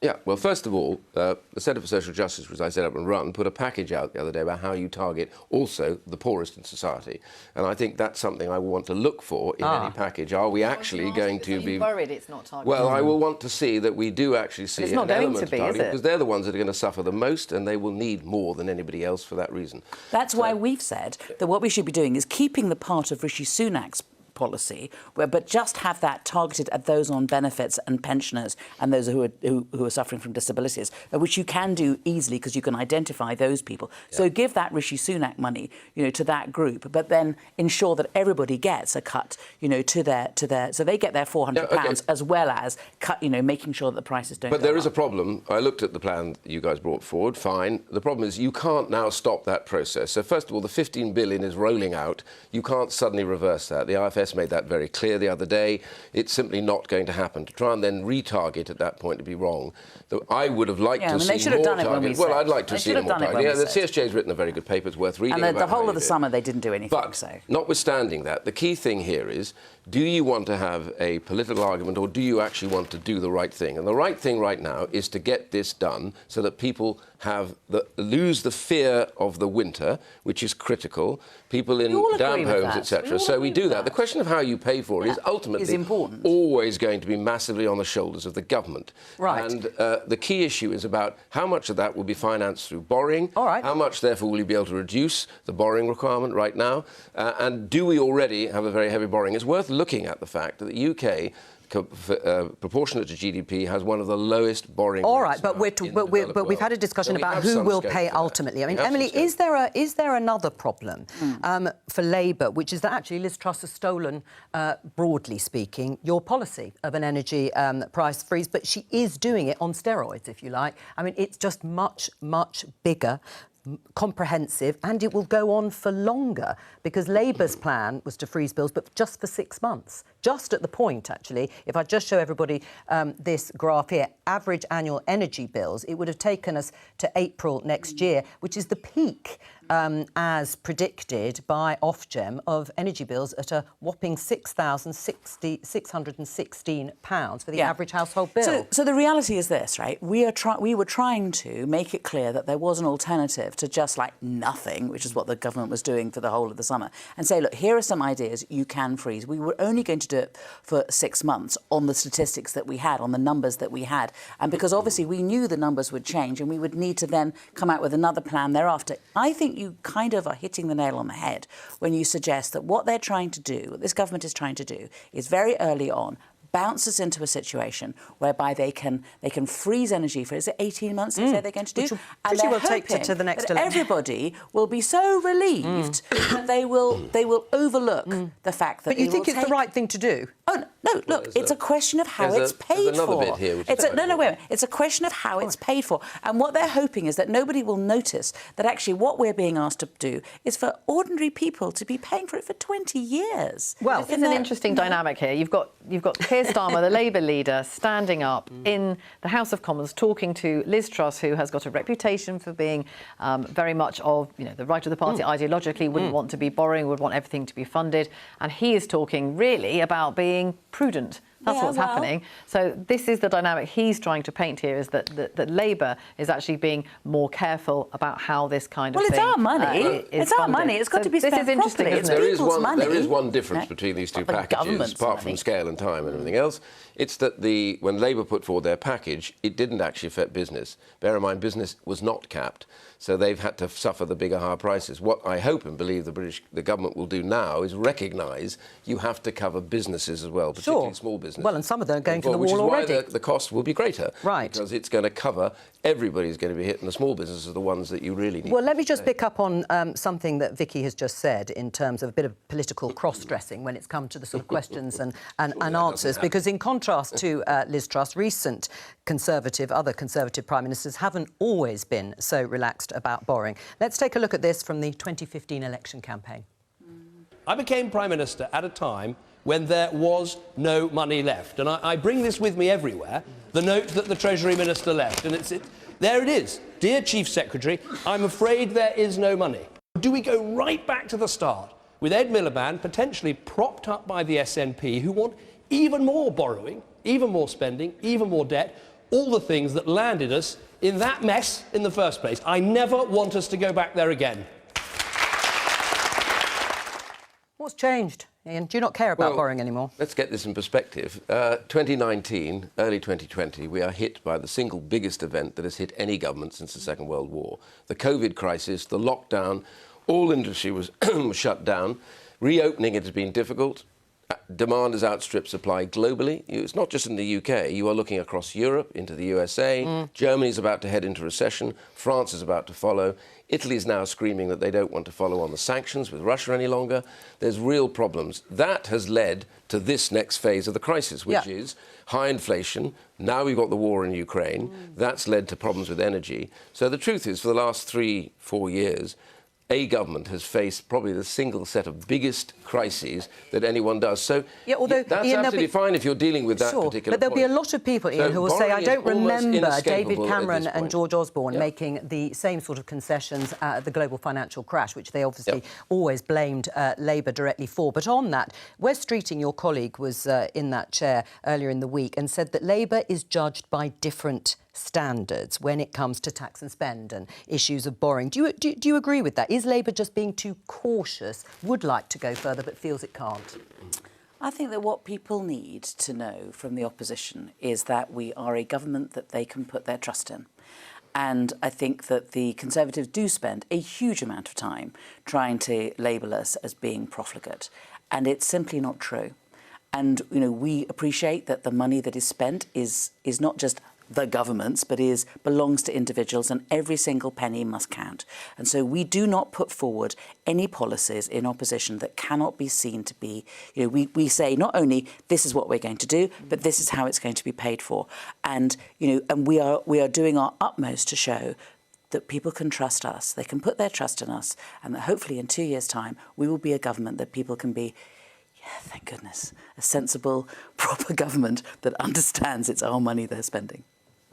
Yeah, well, first of all, the Centre for Social Justice, which I set up and run, put a package out the other day about how you target also the poorest in society. And I think that's something I will want to look for in any package. Are we actually going to be... worried it's not targeted? Well, I will want to see that we do actually see an element of targeting, because they're the ones that are going to suffer the most, and they will need more than anybody else for that reason. That's why we've said that what we should be doing is keeping the part of Rishi Sunak's policy, but just have that targeted at those on benefits and pensioners and those who are suffering from disabilities, which you can do easily because you can identify those people. So give that Rishi Sunak money, you know, to that group, but then ensure that everybody gets a cut, you know, to their so they get their £400 as well as cut, you know, making sure that the prices don't. But there is a problem. I looked at the plan that you guys brought forward. Fine. The problem is you can't now stop that process. So first of all, the 15 billion is rolling out. You can't suddenly reverse that. The IFS made that very clear the other day. It's simply not going to happen. To try and then retarget at that point would be wrong. Though I would have liked to see more targets. Well, I'd like to see more targets. Yeah, the CSJ's written a very good paper. It's worth reading. And the whole of the summer they didn't do anything. But notwithstanding that, the key thing here is, do you want to have a political argument or do you actually want to do the right thing? And the right thing right now is to get this done so that people lose the fear of the winter, which is critical. People in damp homes, etc. So we do that. The question of how you pay for it is ultimately always going to be massively on the shoulders of the government. Right. And the key issue is about how much of that will be financed through borrowing. All right. How much, therefore, will you be able to reduce the borrowing requirement right now? And do we already have a very heavy borrowing? It's worth looking at the fact that the UK, proportionate to GDP, has one of the lowest borrowing rates. All right, but we've had a discussion about who will pay ultimately. I mean, Emily, is there another problem for Labour, which is that actually Liz Truss has stolen, broadly speaking, your policy of an energy price freeze, but she is doing it on steroids, if you like. I mean, it's just much, much bigger, comprehensive, and it will go on for longer, because Labour's plan was to freeze bills, but just for 6 months. Just at the point, actually, if I just show everybody this graph here, average annual energy bills, it would have taken us to April next year, which is the peak, as predicted by Ofgem, of energy bills at a whopping £6,616 for the average household bill. So the reality is this, right? We were trying to make it clear that there was an alternative to just like nothing, which is what the government was doing for the whole of the summer, and say, look, here are some ideas you can freeze. We were only going to do it for 6 months on the statistics that we had, on the numbers that we had, and because obviously we knew the numbers would change and we would need to then come out with another plan thereafter. I think you kind of are hitting the nail on the head when you suggest that what they're trying to do, what this government is trying to do, is very early on bounce us into a situation whereby they can freeze energy for, is it 18 months they say they're going to do? Which will and pretty they're well take to the next that election. everybody will be so relieved that they will overlook the fact that But you think it's the right thing to do? Oh, no, look, it's a question of how it's paid there's another for. bit here which It's is no, wait a minute. It's a question of how it's paid for. And what they're hoping is that nobody will notice that actually what we're being asked to do is for ordinary people to be paying for it for 20 years. Well, it's an interesting dynamic here. You've got Keir Starmer, the Labour leader, standing up in the House of Commons talking to Liz Truss, who has got a reputation for being very much of the right of the party ideologically, wouldn't want to be borrowing, would want everything to be funded. And he is talking really about being prudent. That's what's happening. So this is the dynamic he's trying to paint here, is that Labour is actually being more careful about how this kind of thing it's our money. It's our money. It's got to be spent This is interesting, properly. isn't it? There is one difference between these two packages, apart from scale and time and everything else. It's that when Labour put forward their package, it didn't actually affect business. Bear in mind, business was not capped, so they've had to suffer the bigger, higher prices. What I hope and believe the government will do now is recognise you have to cover businesses as well, particularly small businesses. Well, and some of them are going to the wall already. already. Which is why the cost will be greater. Right. Because it's going to cover, everybody's going to be hit, and the small businesses are the ones that you really need. Well, let me just pick up on something that Vicky has just said in terms of a bit of political cross-dressing when it's come to the sort of questions and answers, because in contrast to Liz Truss, recent other Conservative Prime Ministers haven't always been so relaxed about borrowing. Let's take a look at this from the 2015 election campaign. I became Prime Minister at a time when there was no money left. And I bring this with me everywhere, the note that the Treasury Minister left. And there it is. Dear Chief Secretary, I'm afraid there is no money. Do we go right back to the start with Ed Miliband potentially propped up by the SNP, who want even more borrowing, even more spending, even more debt, all the things that landed us in that mess in the first place? I never want us to go back there again. What's changed, Ian? Do you not care about borrowing anymore? Let's get this in perspective. 2019, early 2020, we are hit by the single biggest event that has hit any government since the Second World War. The COVID crisis, the lockdown, all industry was shut down. Reopening it has been difficult. Demand has outstripped supply globally. It's not just in the UK. You are looking across Europe, into the USA. Germany's about to head into recession. France is about to follow. Italy is now screaming that they don't want to follow on the sanctions with Russia any longer. There's real problems. That has led to this next phase of the crisis, which is high inflation. Now we've got the war in Ukraine. That's led to problems with energy. So the truth is, for the last 3-4 years, a government has faced probably the single set of biggest crises that anyone does. So that's Ian, absolutely fine if you're dealing with that particular but there'll be a lot of people, Ian, who will say, I don't remember David Cameron and George Osborne making the same sort of concessions at the global financial crash, which they obviously always blamed Labour directly for. But on that, Wes Streeting, your colleague, was in that chair earlier in the week and said that Labour is judged by different standards when it comes to tax and spend and issues of borrowing. Do you agree with that? Is Labour just being too cautious, would like to go further but feels it can't? I think that what people need to know from the opposition is that we are a government that they can put their trust in. And I think that the Conservatives do spend a huge amount of time trying to label us as being profligate. And it's simply not true. And, we appreciate that the money that is spent is not just the government's, but belongs to individuals, and every single penny must count. And so we do not put forward any policies in opposition that cannot be seen to be, we say not only this is what we're going to do, but this is how it's going to be paid for. And, and we are doing our utmost to show that people can trust us, they can put their trust in us, and that hopefully in 2 years' time, we will be a government that people can be, thank goodness, a sensible, proper government that understands it's our money they're spending.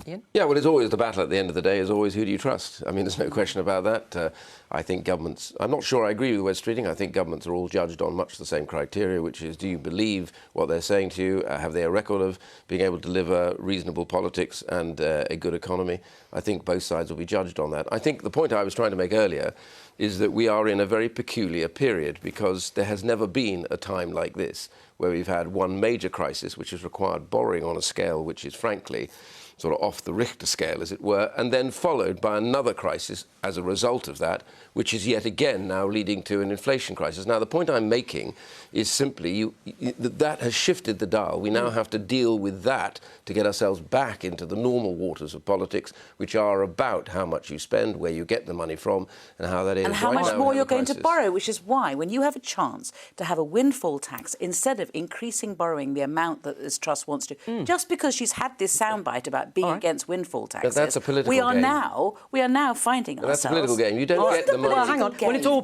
Ian? Yeah, well, it's always the battle at the end of the day is always who do you trust? I mean, there's no question about that. I think governments... I'm not sure I agree with Wes Streeting. I think governments are all judged on much the same criteria, which is, do you believe what they're saying to you? Have they a record of being able to deliver reasonable politics and a good economy? I think both sides will be judged on that. I think the point I was trying to make earlier, is that we are in a very peculiar period, because there has never been a time like this where we've had one major crisis which has required borrowing on a scale which is frankly sort of off the Richter scale, as it were, and then followed by another crisis as a result of that, which is yet again now leading to an inflation crisis. Now, the point I'm making is simply that has shifted the dial. We now have to deal with that to get ourselves back into the normal waters of politics, which are about how much you spend, where you get the money from, and how that is. And how much more you're going to borrow, which is why, when you have a chance to have a windfall tax, instead of increasing borrowing the amount that this Truss wants to, just because she's had this soundbite about being against windfall taxes, but that's a political we are game. We are now finding ourselves. That's a political game. You don't get the money. Well, hang on. Well, it's all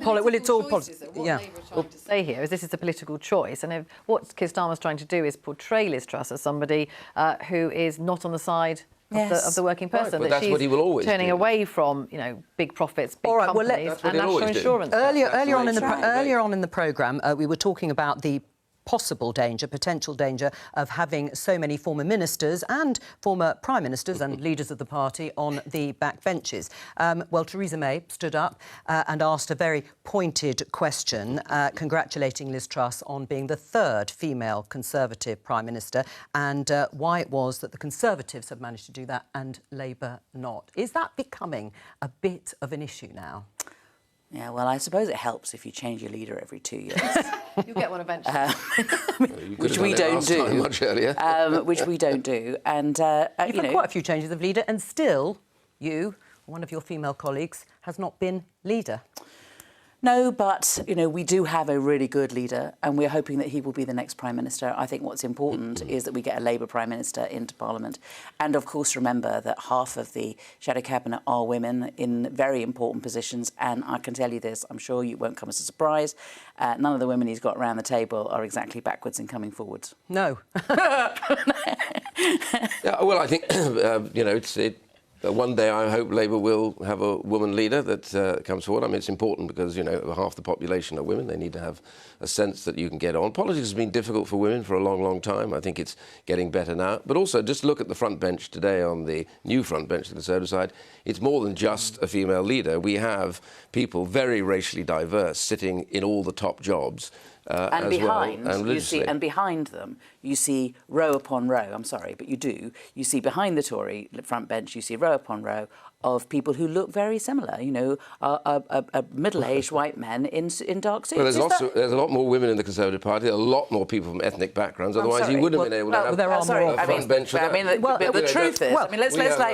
politics. Yeah. What to say here is this is a political choice, and if what Keir Starmer's trying to do is portray Liz Truss as somebody who is not on the side of the working person. Right, but that's she's what he will always turning do. away from, big profits, big companies, and national insurance. Earlier on in the programme, we were talking about the potential danger of having so many former ministers and former prime ministers and leaders of the party on the backbenches. Well, Theresa May stood up and asked a very pointed question, congratulating Liz Truss on being the third female Conservative prime minister, and why it was that the Conservatives have managed to do that and Labour not. Is that becoming a bit of an issue now? Yeah, well, I suppose it helps if you change your leader every 2 years. You'll get one eventually. Which we don't do. Much earlier. Which we don't do. And, You've had quite a few changes of leader, and still you, one of your female colleagues, has not been leader. No, but, we do have a really good leader, and we're hoping that he will be the next Prime Minister. I think what's important is that we get a Labour Prime Minister into Parliament. And, of course, remember that half of the Shadow Cabinet are women in very important positions. And I can tell you this, I'm sure it won't come as a surprise, none of the women he's got around the table are exactly backwards in coming forwards. No. Yeah, well, I think, one day I hope Labour will have a woman leader that comes forward. I mean, it's important because, half the population are women. They need to have a sense that you can get on. Politics has been difficult for women for a long, long time. I think it's getting better now. But also, just look at the front bench today on the new front bench, the Conservative side. It's more than just a female leader. We have people very racially diverse sitting in all the top jobs. And behind them, you see row upon row. I'm sorry, but you do. You see behind the Tory front bench, you see row upon row of people who look very similar. Middle-aged white men in dark suits. Well, there's a lot more women in the Conservative Party. A lot more people from ethnic backgrounds. Otherwise, you wouldn't have been able to have a front bench. The truth is,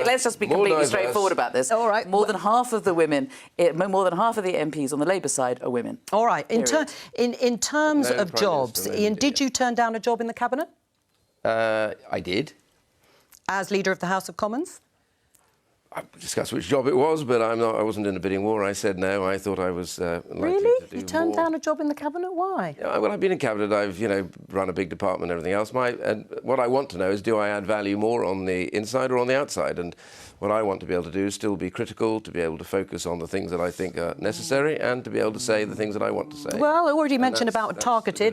let's just be completely straightforward about this. All right. More than half of the women, more than half of the MPs on the Labour side are women. All right. In terms of jobs, Ian, did you turn down a job in the Cabinet? I did. As Leader of the House of Commons? I discussed which job it was, but I wasn't in a bidding war. I said no. I thought I was likely really? to do You turned more. down a job in the Cabinet? Why? Yeah, well, I've been in Cabinet. I've run a big department and everything else. And what I want to know is, do I add value more on the inside or on the outside? And what I want to be able to do is still be critical, to be able to focus on the things that I think are necessary, and to be able to say the things that I want to say. Well, I already mentioned about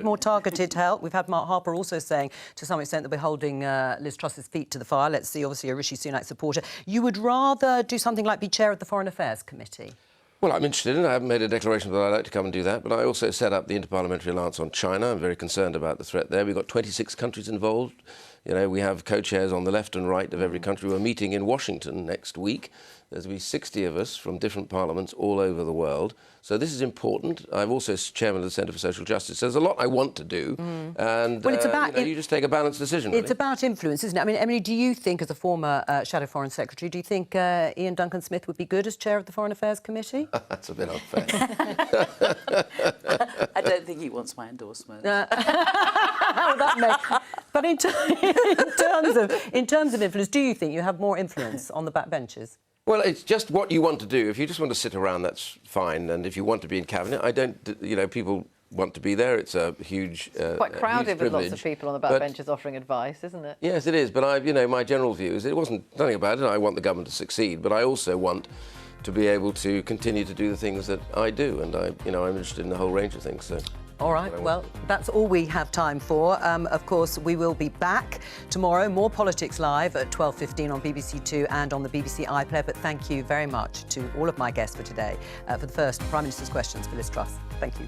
more targeted help. We've had Mark Harper also saying, to some extent, that we're holding Liz Truss's feet to the fire. Let's see, obviously, a Rishi Sunak supporter. You would rather do something like be chair of the Foreign Affairs Committee? Well, I'm interested in it. I haven't made a declaration, but I'd like to come and do that. But I also set up the Interparliamentary Alliance on China. I'm very concerned about the threat there. We've got 26 countries involved. We have co-chairs on the left and right of every country. We're meeting in Washington next week. There's going to be 60 of us from different parliaments all over the world. So this is important. I'm also chairman of the Centre for Social Justice. So there's a lot I want to do. And well, it's about you just take a balanced decision. It's about influence, isn't it? I mean, Emily, do you think, as a former Shadow Foreign Secretary, do you think Ian Duncan-Smith would be good as chair of the Foreign Affairs Committee? That's a bit unfair. I don't think he wants my endorsement. But in terms of influence, do you think you have more influence on the backbenches? Well, it's just what you want to do. If you just want to sit around, that's fine. And if you want to be in Cabinet, I don't... people want to be there. It's a huge quite crowded with lots of people on the backbenches offering advice, isn't it? Yes, it is. But my general view is nothing about it. I want the government to succeed, but I also want to be able to continue to do the things that I do. And I'm interested in a whole range of things. So. All right, well, that's all we have time for. Of course, we will be back tomorrow. More Politics Live at 12:15 on BBC Two and on the BBC iPlayer. But thank you very much to all of my guests for today. For the first Prime Minister's Questions for Liz Truss. Thank you.